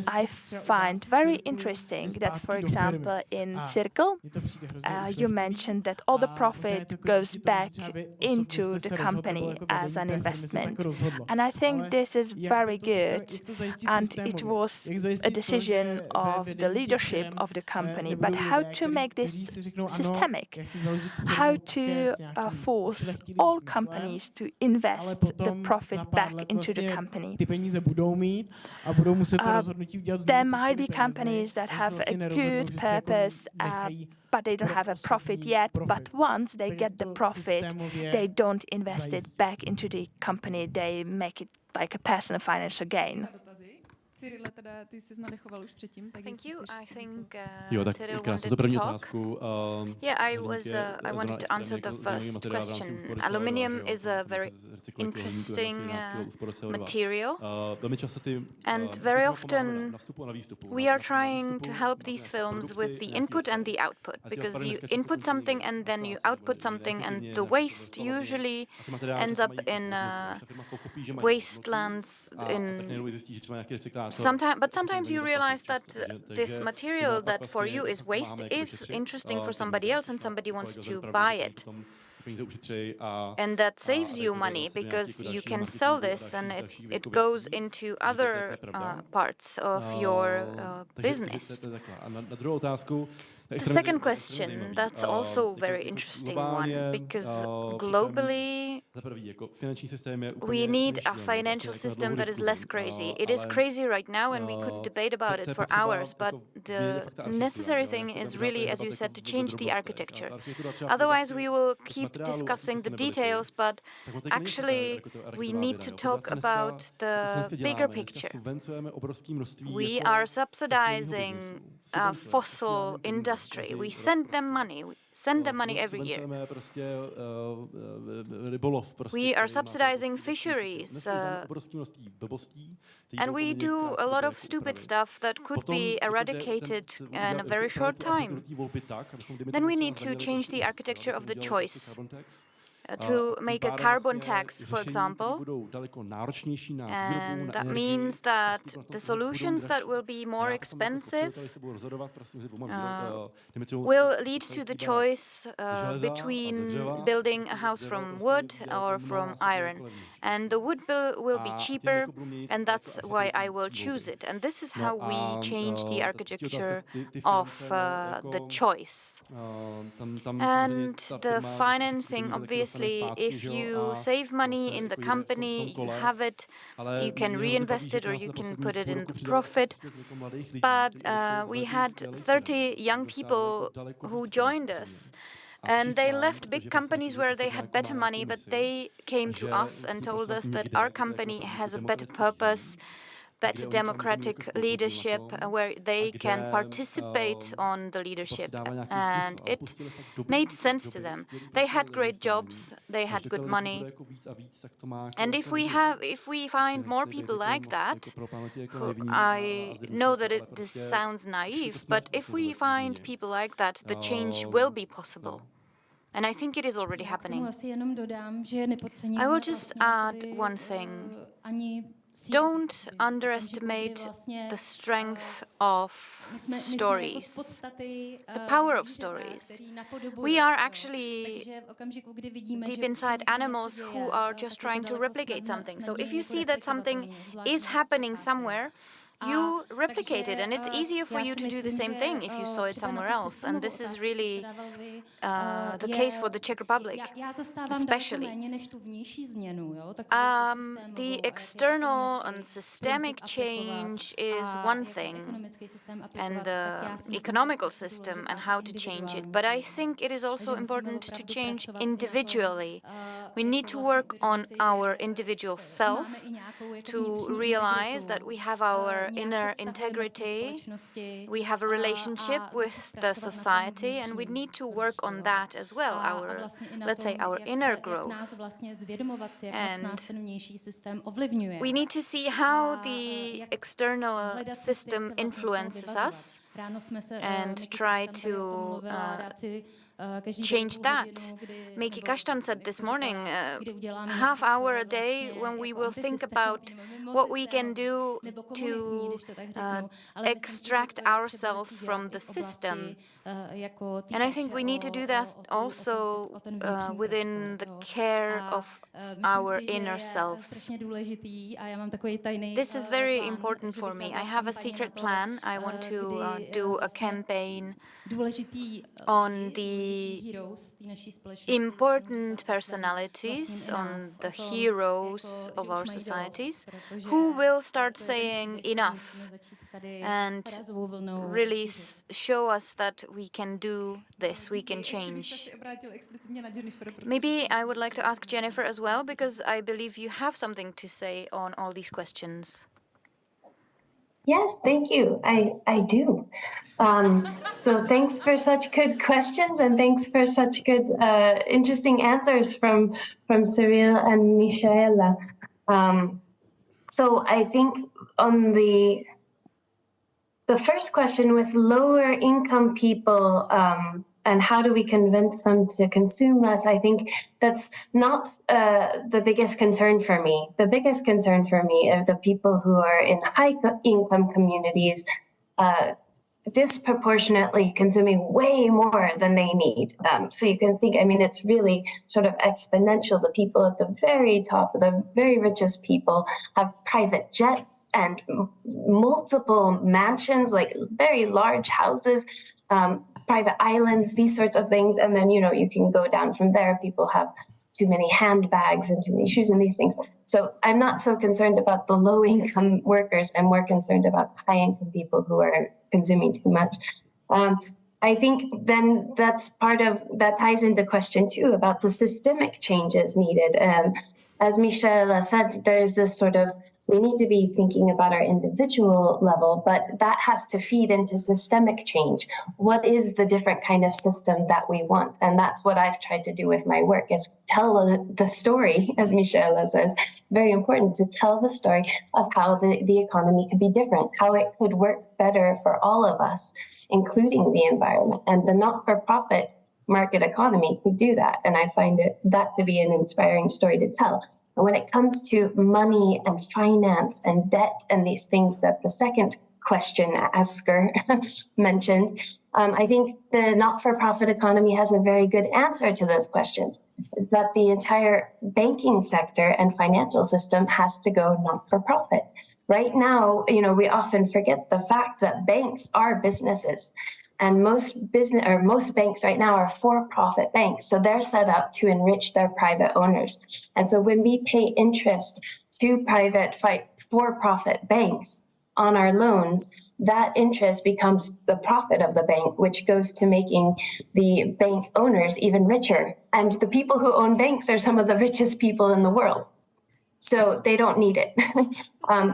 I find very interesting that, for example, in Cyril, you mentioned that all the profit goes back into the company as an investment. And I think this is very good. And it was a decision of the leadership of the company. But how to make this systemic? How to force all companies to invest the profit back into the company. There might be companies that have a good purpose, but they don't have a profit yet. But once they get the profit, they don't invest it back into the company. They make it like a personal financial gain. Cyril, teda ty jsi nadechoval už předtím, tak Thank you. I think Cyril wanted to talk. Yeah, I wanted to answer the first question. Aluminium is a very interesting material, and very often we are trying to help these films with the input and the output, because you input something and then you output something, and the waste usually ends up in wastelands, in sometimes you realize that this material that for you is waste is interesting for somebody else, and somebody wants to buy it. And that saves you money because you can sell this, and it goes into other parts of your business. The second question, that's also a very interesting one, because globally we need a financial system that is less crazy. It is crazy right now, and we could debate about it for hours, but the necessary thing is really, as you said, to change the architecture. Otherwise, we will keep discussing the details, but actually we need to talk about the bigger picture. We are subsidizing fossil industry. We send them money. We send them money every year. We are subsidizing fisheries. And we do a lot of stupid stuff that could be eradicated in a very short time. Then we need to change the architecture of the choice. To make a carbon tax, for example, and that means that the solutions that will be more expensive will lead to the choice between building a house from wood or from iron. And the wood will be cheaper, and that's why I will choose it. And this is how we change the architecture of the choice. And the financing, obviously, if you save money in the company, you have it, you can reinvest it or you can put it in the profit. But we had 30 young people who joined us. And they left big companies where they had better money, but they came to us and told us that our company has a better purpose, better democratic leadership, where they can participate on the leadership. And it made sense to them. They had great jobs, they had good money. And if we find more people like that, I know that this sounds naive, but if we find people like that, the change will be possible. And I think it is already happening. I will just add one thing. Don't underestimate the strength of stories, the power of stories. We are actually deep inside animals who are just trying to replicate something. So if you see that something is happening somewhere, you replicate it, and it's easier for you to do the same thing if you saw it somewhere else. And this is really the case for the Czech Republic, especially. The external and systemic change is one thing, and the economical system and how to change it. But I think it is also important to change individually. We need to work on our individual self to realize that we have our inner integrity, we have a relationship with the society, and we need to work on that as well, our, let's say, our inner growth. And we need to see how the external system influences us and try to change that. Miki Kashtan said this morning, half hour a day when we will think about what we can do to extract ourselves from the system. And I think we need to do that also within the care of our inner selves. This is very important for me. I have a secret plan. I want to do a campaign on the important personalities, on the heroes of our societies, who will start saying enough and really show us that we can do this, we can change. Maybe I would like to ask Jennifer as well, because I believe you have something to say on all these questions. Yes, thank you. I do. So thanks for such good questions, and thanks for such good, interesting answers from Cyril and Michaela. So I think on the first question with lower income people and how do we convince them to consume less? I think that's not the biggest concern for me. The biggest concern for me are the people who are in high-income communities, disproportionately consuming way more than they need. So you can think, I mean, it's really sort of exponential. The people at the very top, the very richest people, have private jets and multiple mansions, like very large houses, private islands, these sorts of things. And then, you can go down from there. People have too many handbags and too many shoes and these things. So I'm not so concerned about the low-income workers. I'm more concerned about the high-income people who are consuming too much. I think then that ties into question 2 about the systemic changes needed. As Michaela said, there's this sort of, we need to be thinking about our individual level, but that has to feed into systemic change. What is the different kind of system that we want? And that's what I've tried to do with my work, is tell the story, as Michaela says. It's very important to tell the story of how the economy could be different, how it could work better for all of us, including the environment. And the not-for-profit market economy could do that. And I find that to be an inspiring story to tell. And when it comes to money and finance and debt and these things that the second question asker mentioned, I think the not-for-profit economy has a very good answer to those questions, is that the entire banking sector and financial system has to go not-for-profit. Right now, we often forget the fact that banks are businesses. And most banks right now are for-profit banks. So they're set up to enrich their private owners. And so when we pay interest to for-profit banks on our loans, that interest becomes the profit of the bank, which goes to making the bank owners even richer. And the people who own banks are some of the richest people in the world. So they don't need it.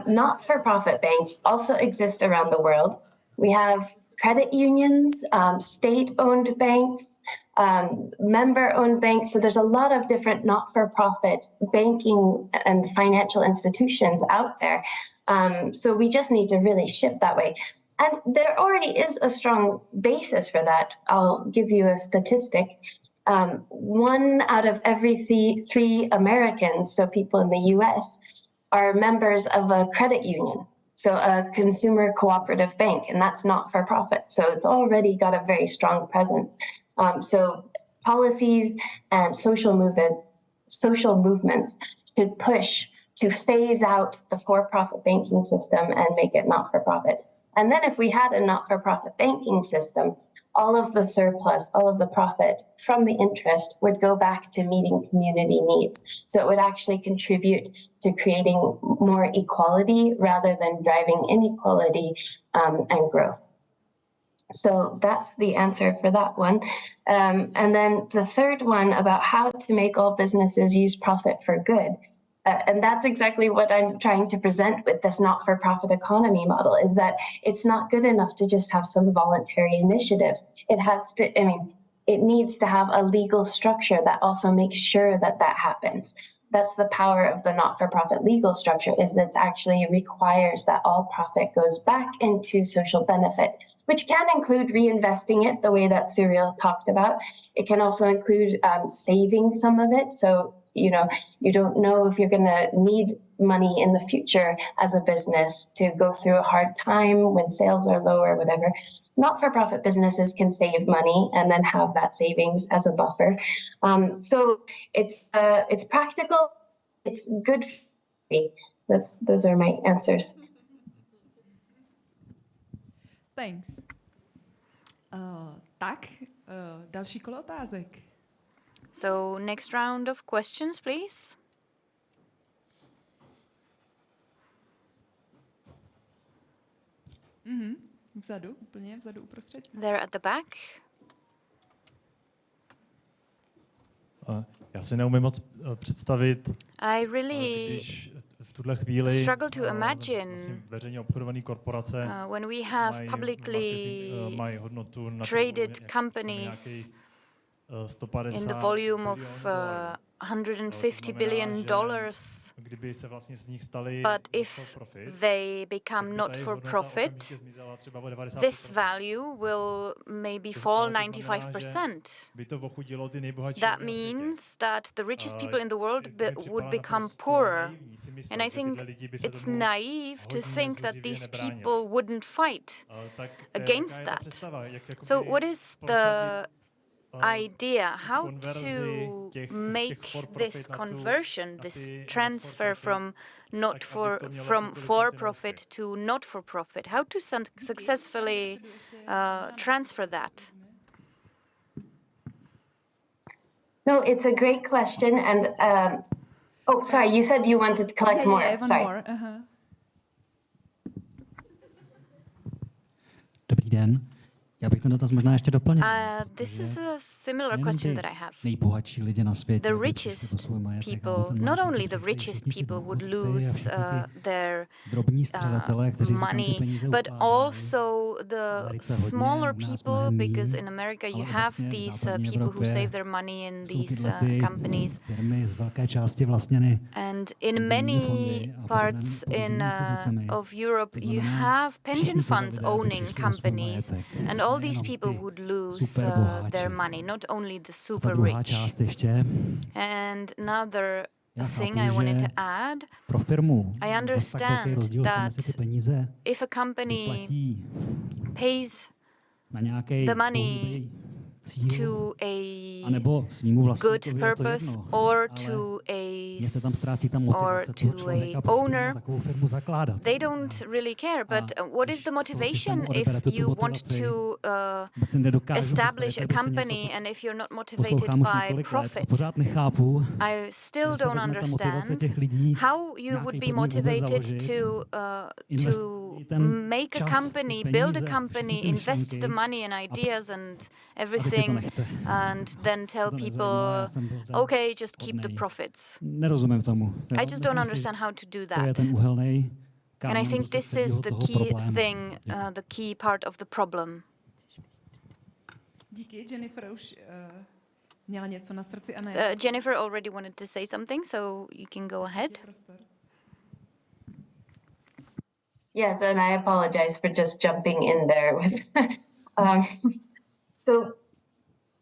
Not-for-profit banks also exist around the world. We have credit unions, state-owned banks, member-owned banks. So there's a lot of different not-for-profit banking and financial institutions out there. So we just need to really shift that way. And there already is a strong basis for that. I'll give you a statistic. 1 out of every 3 Americans, so people in the US, are members of a credit union. So a consumer cooperative bank, and that's not for profit. So it's already got a very strong presence. So policies and social movements should push to phase out the for-profit banking system and make it not-for-profit. And then if we had a not-for-profit banking system, all of the surplus, all of the profit from the interest would go back to meeting community needs. So it would actually contribute to creating more equality rather than driving inequality and growth. So that's the answer for that one. And then the third one about how to make all businesses use profit for good. And that's exactly what I'm trying to present with this not-for-profit economy model, is that it's not good enough to just have some voluntary initiatives. It needs to have a legal structure that also makes sure that happens. That's the power of the not-for-profit legal structure, is that it actually requires that all profit goes back into social benefit, which can include reinvesting it the way that Cyril talked about. It can also include saving some of it. So you don't know if you're going to need money in the future as a business to go through a hard time when sales are low or whatever. Not-for-profit businesses can save money and then have that savings as a buffer. So it's practical. It's good. Those are my answers. Thanks. Další kolo otázek. So next round of questions, please. Úplně vzadu uprostřed. There at the back. Já si neumím moc představit, I really když v tuhle chvíli struggle to imagine veřejně obchodované korporace when we have publicly traded companies in the volume of $150 billion. But if they become not for profit, this value will maybe fall 95%. That means that the richest people in the world would become poorer. And I think it's naive to think that these people wouldn't fight against that. So what is the idea how to make this conversion, this transfer from for profit to not for profit? How to successfully transfer that? No, it's a great question, and oh, sorry, you said you wanted to collect more. Sorry. More. Dobrý den. Já bych ten dotaz možná ještě doplnil. This is a similar question that I have. Nejbohatší lidi na světě, the richest people, not only the richest people would lose their money, but also the smaller people, because in America you have these people who save their money in these companies. And in many parts of Europe, you have pension funds owning companies, and all these people would lose their money, not only the super rich. And another thing I wanted to add, I understand that if a company pays the money to a good purpose or to a owner, they don't really care. But what is the motivation if you want to establish a company and if you're not motivated by profit? I still don't understand how you would be motivated to make a company, build a company, invest the money and ideas and everything, and then tell people, okay, just keep the profits. I just don't understand how to do that. And I think this is the key thing, the key part of the problem. Jennifer already wanted to say something, so you can go ahead. Yes, and I apologize for just jumping in there with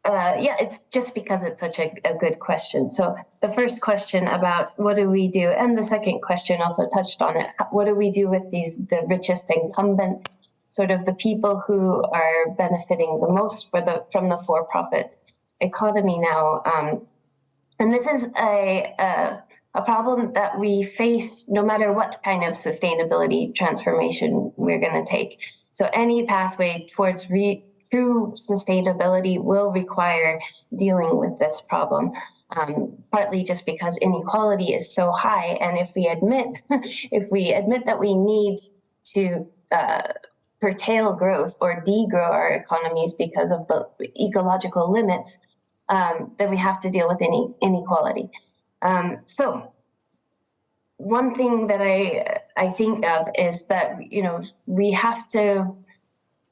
yeah, it's just because it's such a good question. So the first question about what do we do, and the second question also touched on it. What do we do with the richest incumbents, sort of the people who are benefiting the most from the for-profit economy now? And this is a problem that we face no matter what kind of sustainability transformation we're going to take. So any pathway towards true sustainability will require dealing with this problem, partly just because inequality is so high. And if we admit that we need to curtail growth or degrow our economies because of the ecological limits, then we have to deal with inequality. So one thing that I think of is that, we have to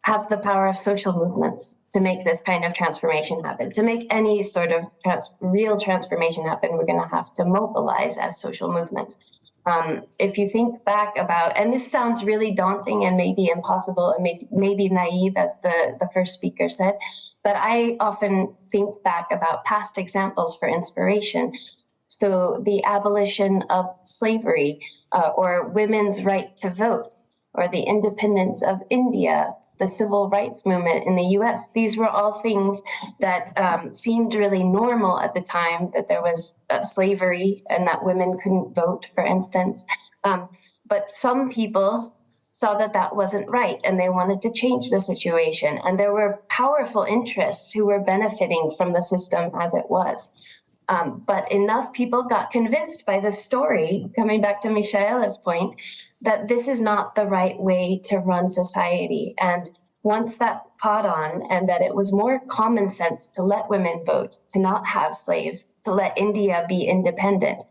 have the power of social movements to make this kind of transformation happen. To make any sort of real transformation happen, we're going to have to mobilize as social movements. If you think back about, and this sounds really daunting and maybe impossible and maybe naive, as the first speaker said, but I often think back about past examples for inspiration. So the abolition of slavery, or women's right to vote, or the independence of India, the civil rights movement in the US. These were all things that seemed really normal at the time, that there was slavery and that women couldn't vote, for instance. But some people saw that that wasn't right and they wanted to change the situation. And there were powerful interests who were benefiting from the system as it was. But enough people got convinced by this story, coming back to Michaela's point, that this is not the right way to run society. And once that caught on, and that it was more common sense to let women vote, to not have slaves, to let India be independent,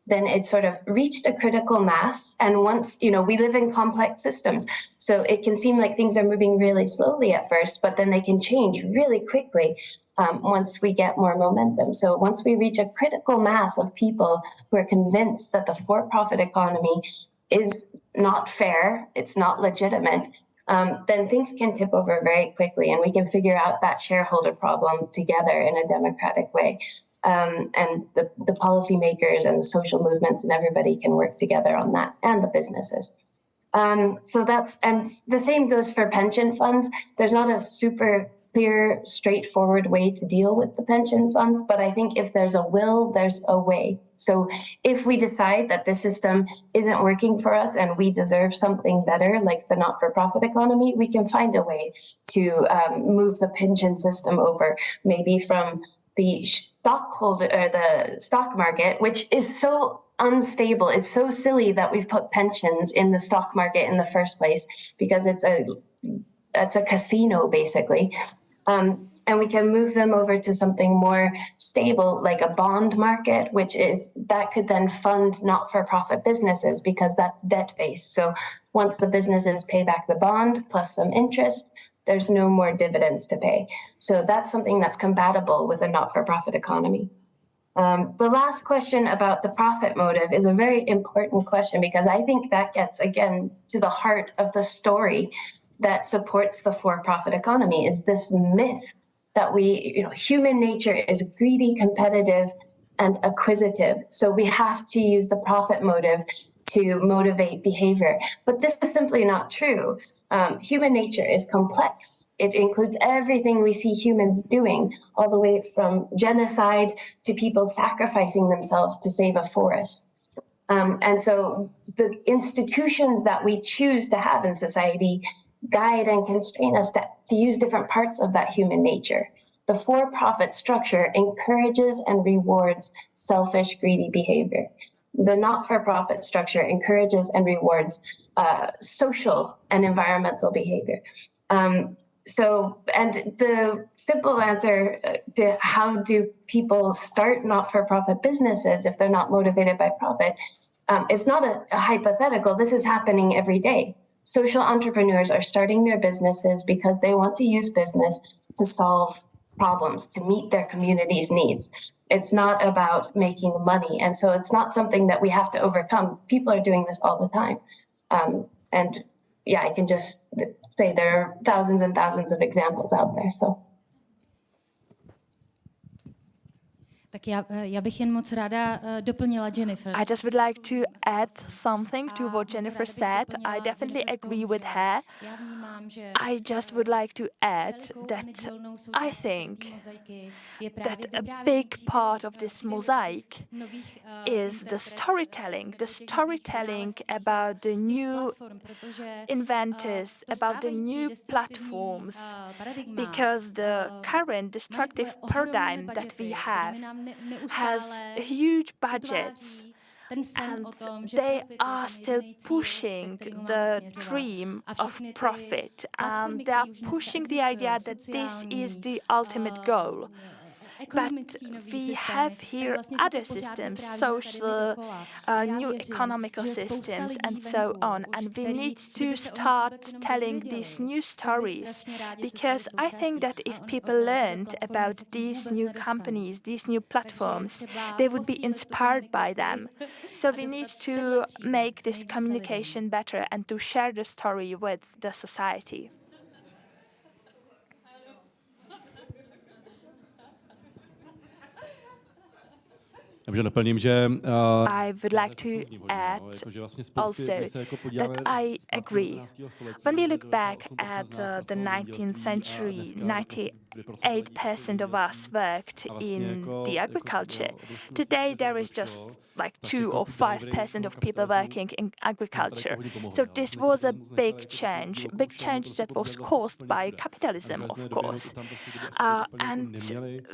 then it sort of reached a critical mass. And once, we live in complex systems, so it can seem like things are moving really slowly at first, but then they can change really quickly. once we get more momentum. So once we reach a critical mass of people who are convinced that the for-profit economy is not fair, it's not legitimate, then things can tip over very quickly and we can figure out that shareholder problem together in a democratic way. And the policymakers and the social movements and everybody can work together on that, and the businesses. So and the same goes for pension funds. There's not a super clear, straightforward way to deal with the pension funds, but I think if there's a will, there's a way. So if we decide that this system isn't working for us and we deserve something better, like the not-for-profit economy, we can find a way to move the pension system over, maybe from the stock market, which is so unstable. It's so silly that we've put pensions in the stock market in the first place, because it's a casino basically. And we can move them over to something more stable, like a bond market, that could then fund not-for-profit businesses, because that's debt-based. So once the businesses pay back the bond plus some interest, there's no more dividends to pay. So that's something that's compatible with a not-for-profit economy. The last question about the profit motive is a very important question, because I think that gets, again, to the heart of the story that supports the for-profit economy, is this myth that human nature is greedy, competitive, and acquisitive. So we have to use the profit motive to motivate behavior. But this is simply not true. Human nature is complex. It includes everything we see humans doing, all the way from genocide to people sacrificing themselves to save a forest. And so the institutions that we choose to have in society guide and constrain us to use different parts of that human nature. The for-profit structure encourages and rewards selfish, greedy behavior. The not-for-profit structure encourages and rewards social and environmental behavior. And the simple answer to how do people start not-for-profit businesses if they're not motivated by profit, it's not a hypothetical. This is happening every day. Social entrepreneurs are starting their businesses because they want to use business to solve problems, to meet their community's needs. It's not about making money. And so it's not something that we have to overcome. People are doing this all the time. And yeah, I can just say there are thousands and thousands of examples out there. So. Tak já bych jen moc ráda doplnila Jennifer. I just would like to add something to what Jennifer said. I definitely agree with her. I just would like to add that I think that a big part of this mosaic is the storytelling about the new inventors, about the new platforms, because the current destructive paradigm that we have has huge budgets, and they are still pushing the dream of profit, and they are pushing the idea that this is the ultimate goal. But we have here other systems, social, new economical systems, and so on. And we need to start telling these new stories, because I think that if people learned about these new companies, these new platforms, they would be inspired by them. So we need to make this communication better and to share the story with the society. I would like to add also that I agree. When we look back at the 19th century, 98% of us worked in the agriculture. Today there is just like 2 or 5% of people working in agriculture. So this was a big change that was caused by capitalism, of course. And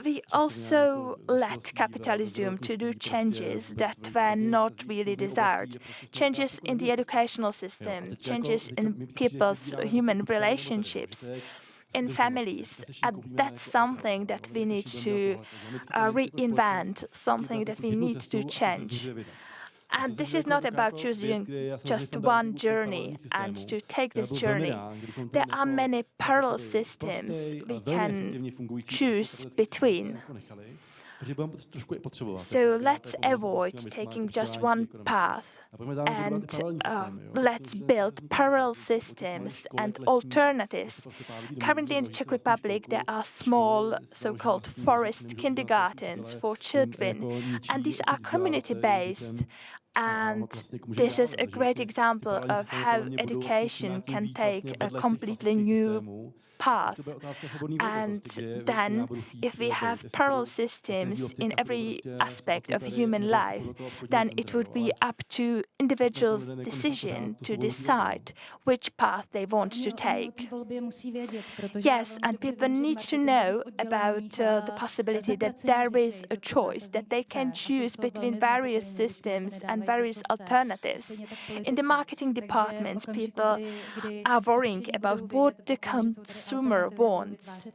we also let capitalism to do changes that were not really desired. Changes in the educational system, changes in people's human relationships, in families. And that's something that we need to reinvent, something that we need to change. And this is not about choosing just one journey and to take this journey. There are many parallel systems we can choose between. So let's avoid taking just one path and let's build parallel systems and alternatives. Currently in the Czech Republic, there are small so-called forest kindergartens for children, and these are community-based. And this is a great example of how education can take a completely new path. And then, if we have parallel systems in every aspect of human life, then it would be up to individuals' decision to decide which path they want to take. Yes, and people need to know about the possibility that there is a choice, that they can choose between various systems and various alternatives. In the marketing departments, people are worrying about what the consumer wants.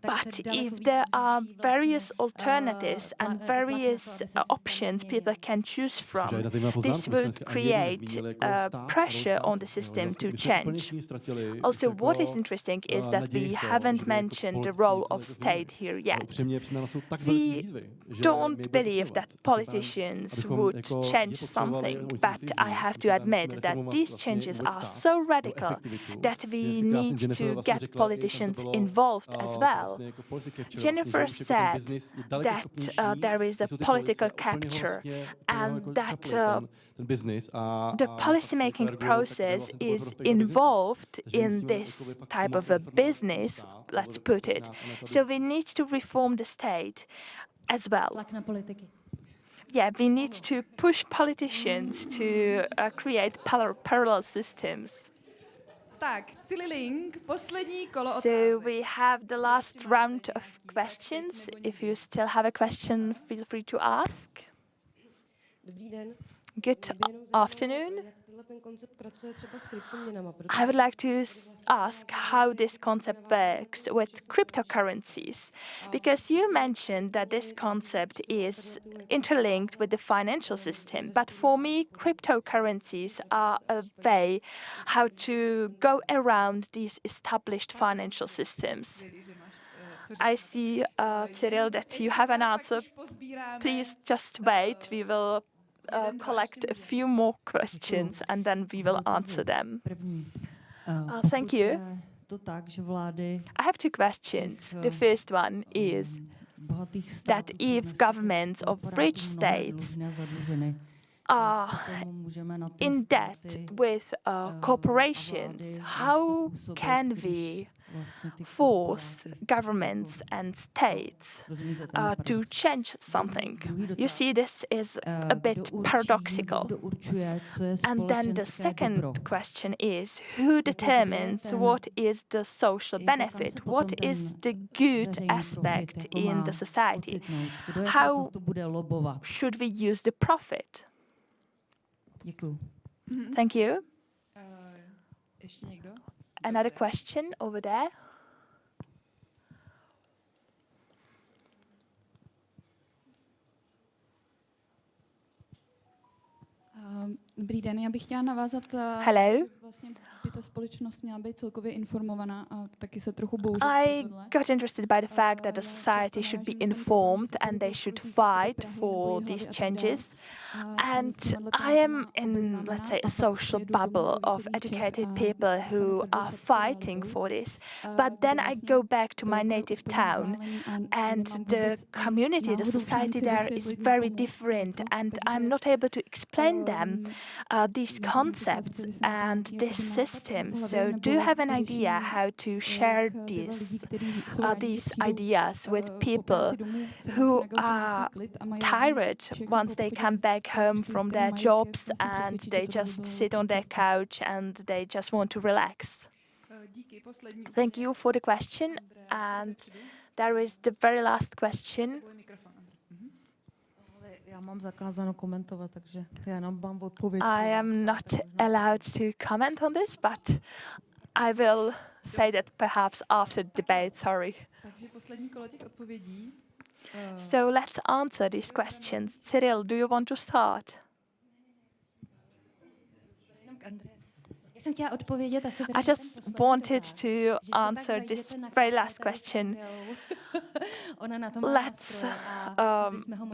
But if there are various alternatives and various options people can choose from, this would create pressure on the system to change. Also, what is interesting is that we haven't mentioned the role of state here yet. We don't believe that politicians would change something, but I have to admit that these changes are so radical that we need to get politicians involved as well. Jennifer said that there is a political capture and that the policymaking process is involved in this type of a business, let's put it. So we need to reform the state as well. Yeah, we need to push politicians to create parallel systems. So we have the last round of questions. If you still have a question, feel free to ask. Good afternoon. I would like to ask how this concept works with cryptocurrencies, because you mentioned that this concept is interlinked with the financial system, but for me, cryptocurrencies are a way how to go around these established financial systems. I see, Cyril, that you have an answer. Please just wait. We will collect a few more questions and then we will answer them. Thank you. I have two questions. The first one is that if governments of rich states are in debt with corporations, how can we force governments and states to change something? You see, this is a bit paradoxical. And then the second question is, who determines what is the social benefit? What is the good aspect in the society? How should we use the profit? Thank you. Another question over there. Dobrý den, já bych chtěla navázat. Hello. Vlastně by ta společnost měla být celkově informovaná a taky se trochu bouří. I got interested by the fact that the society should be informed and they should fight for these changes. And I am in, let's say, a social bubble of educated people who are fighting for this. But then I go back to my native town and the community, the society there is very different and I'm not able to explain them these concepts and this system. So do you have an idea how to share these ideas with people who are tired once they come back home from their jobs and they just sit on their couch and they just want to relax? Thank you for the question. And there is the very last question. I am not allowed to comment on this, but I will say that perhaps after the debate, sorry. So let's answer these questions. Cyril, do you want to start? I just wanted to answer this very last question. Let's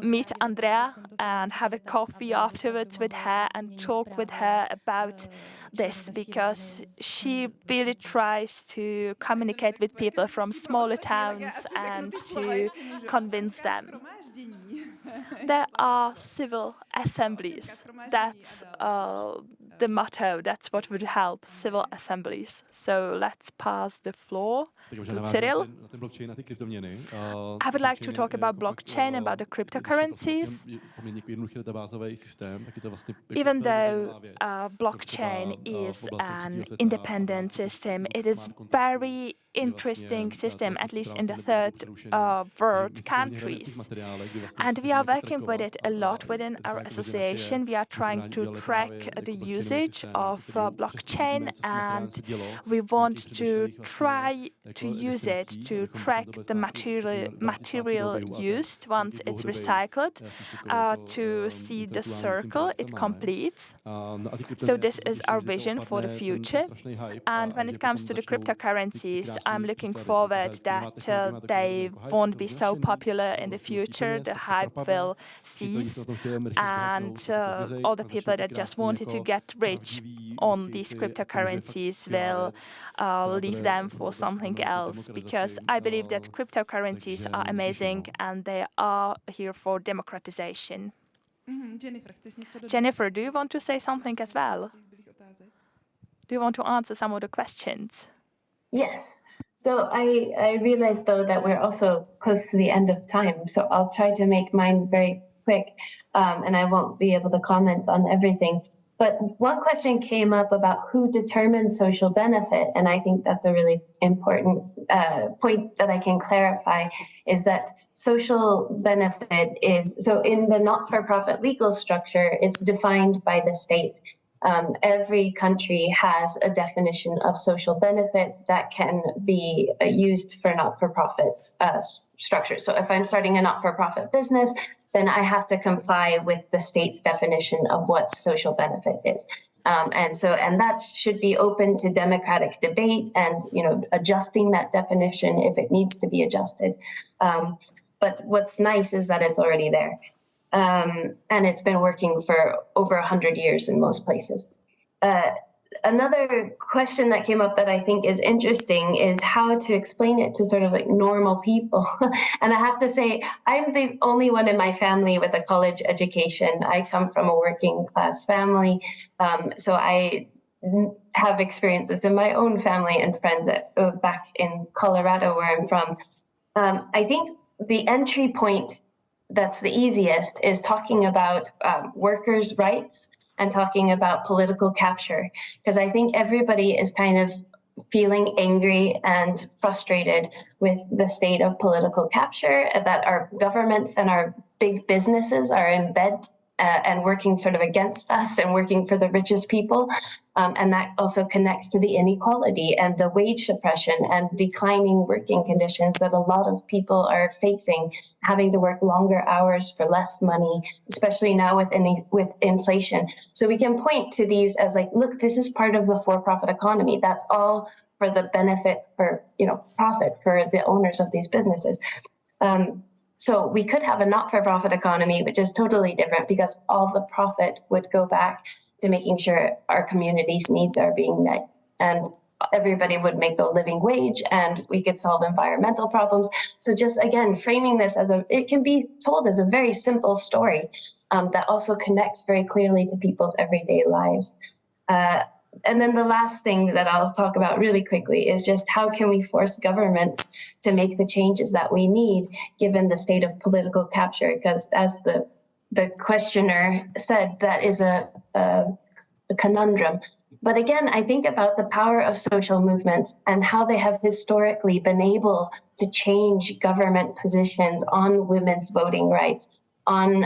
meet Andrea and have a coffee afterwards with her and talk with her about this, because she really tries to communicate with people from smaller towns and to convince them. There are civil assemblies. That's the motto. That's what would help, civil assemblies. So let's pass the floor to Cyril. I would like to talk about blockchain, about the cryptocurrencies. Even though blockchain is an independent system, it is very interesting system, at least in the third world countries. And we are working with it a lot within our association. We are trying to track the usage of blockchain, and we want to try to use it to track the material used once it's recycled, to see the circle it completes. So this is our vision for the future. And when it comes to the cryptocurrencies, I'm looking forward that they won't be so popular in the future. The hype will cease, and all the people that just wanted to get rich on these cryptocurrencies will leave them for something else, because I believe that cryptocurrencies are amazing and they are here for democratization. Jennifer, do you want to say something as well? Do you want to answer some of the questions? Yes. So I realize, though, that we're also close to the end of time. So I'll try to make mine very quick, and I won't be able to comment on everything. But one question came up about who determines social benefit, and I think that's a really important point that I can clarify, is that social benefit is, so in the not-for-profit legal structure, it's defined by the state. Every country has a definition of social benefit that can be used for not-for-profit structures. So if I'm starting a not-for-profit business, then I have to comply with the state's definition of what social benefit is. And that should be open to democratic debate and, adjusting that definition if it needs to be adjusted. But what's nice is that it's already there. And it's been working for over 100 years in most places. Another question that came up that I think is interesting is how to explain it to sort of like normal people. And I have to say, I'm the only one in my family with a college education. I come from a working class family. So I have experiences in my own family and friends back in Colorado, where I'm from. I think the entry point that's the easiest is talking about workers' rights and talking about political capture, because I think everybody is kind of feeling angry and frustrated with the state of political capture, that our governments and our big businesses are in bed and working sort of against us and working for the richest people. And that also connects to the inequality and the wage suppression and declining working conditions that a lot of people are facing, having to work longer hours for less money, especially now with inflation. So we can point to these as like, look, this is part of the for-profit economy. That's all for the benefit for, profit for the owners of these businesses. So we could have a not-for-profit economy, which is totally different, because all the profit would go back to making sure our community's needs are being met, and everybody would make a living wage, and we could solve environmental problems. So just, again, framing this it can be told as a very simple story that also connects very clearly to people's everyday lives. And then the last thing that I'll talk about really quickly is just how can we force governments to make the changes that we need, given the state of political capture? Because as the questioner said, that is a conundrum. But again, I think about the power of social movements and how they have historically been able to change government positions on women's voting rights, on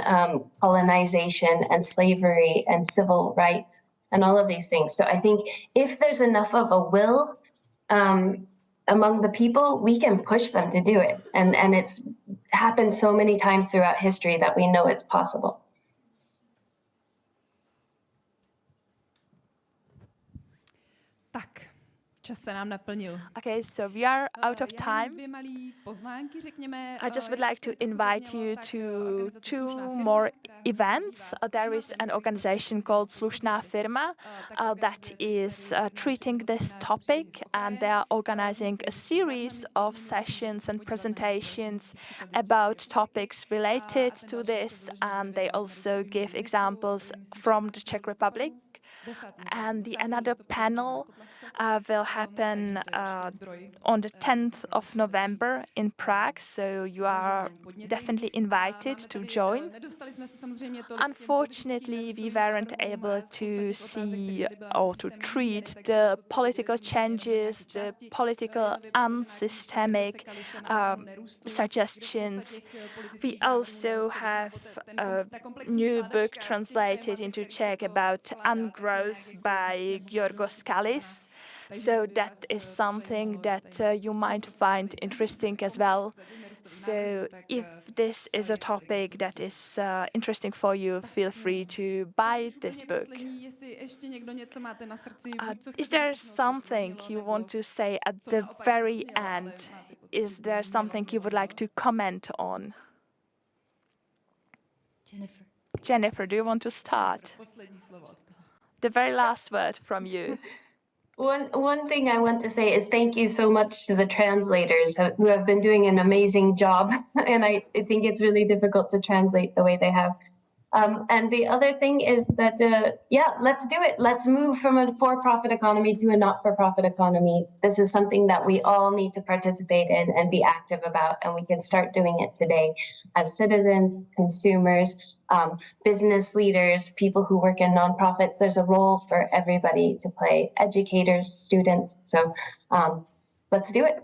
colonization and slavery and civil rights, and all of these things. So I think if there's enough of a will among the people, we can push them to do it. And it's happened so many times throughout history that we know it's possible. Čas se nám naplnil. Okay, so we are out of time. Dvě malý pozvánky, řekněme. I just would like to invite you to 2 more events. There is an organization called Slušná firma that is treating this topic, and they are organizing a series of sessions and presentations about topics related to this, and they also give examples from the Czech Republic. And another panel will happen on the 10th of November in Prague, so you are definitely invited to join. Unfortunately, we weren't able to see or to treat the political changes, the political unsystemic suggestions. We also have a new book translated into Czech about ungrowth by Georgos Kallis. So that is something that you might find interesting as well. So if this is a topic that is interesting for you, feel free to buy this book. Is there something you want to say at the very end? Is there something you would like to comment on? Jennifer, do you want to start? The very last word from you. One thing I want to say is thank you so much to the translators who have been doing an amazing job. And I think it's really difficult to translate the way they have. And the other thing is that, let's do it. Let's move from a for-profit economy to a not-for-profit economy. This is something that we all need to participate in and be active about. And we can start doing it today as citizens, consumers, business leaders, people who work in nonprofits. There's a role for everybody to play, educators, students. So let's do it.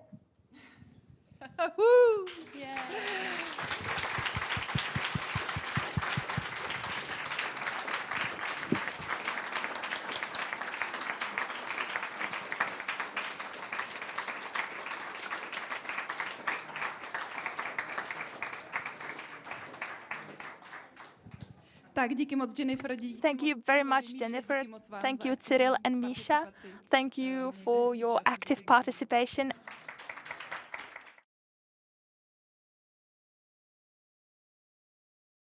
Thank you very much, Jennifer. Thank you, Cyril and Misha. Thank you for your active participation.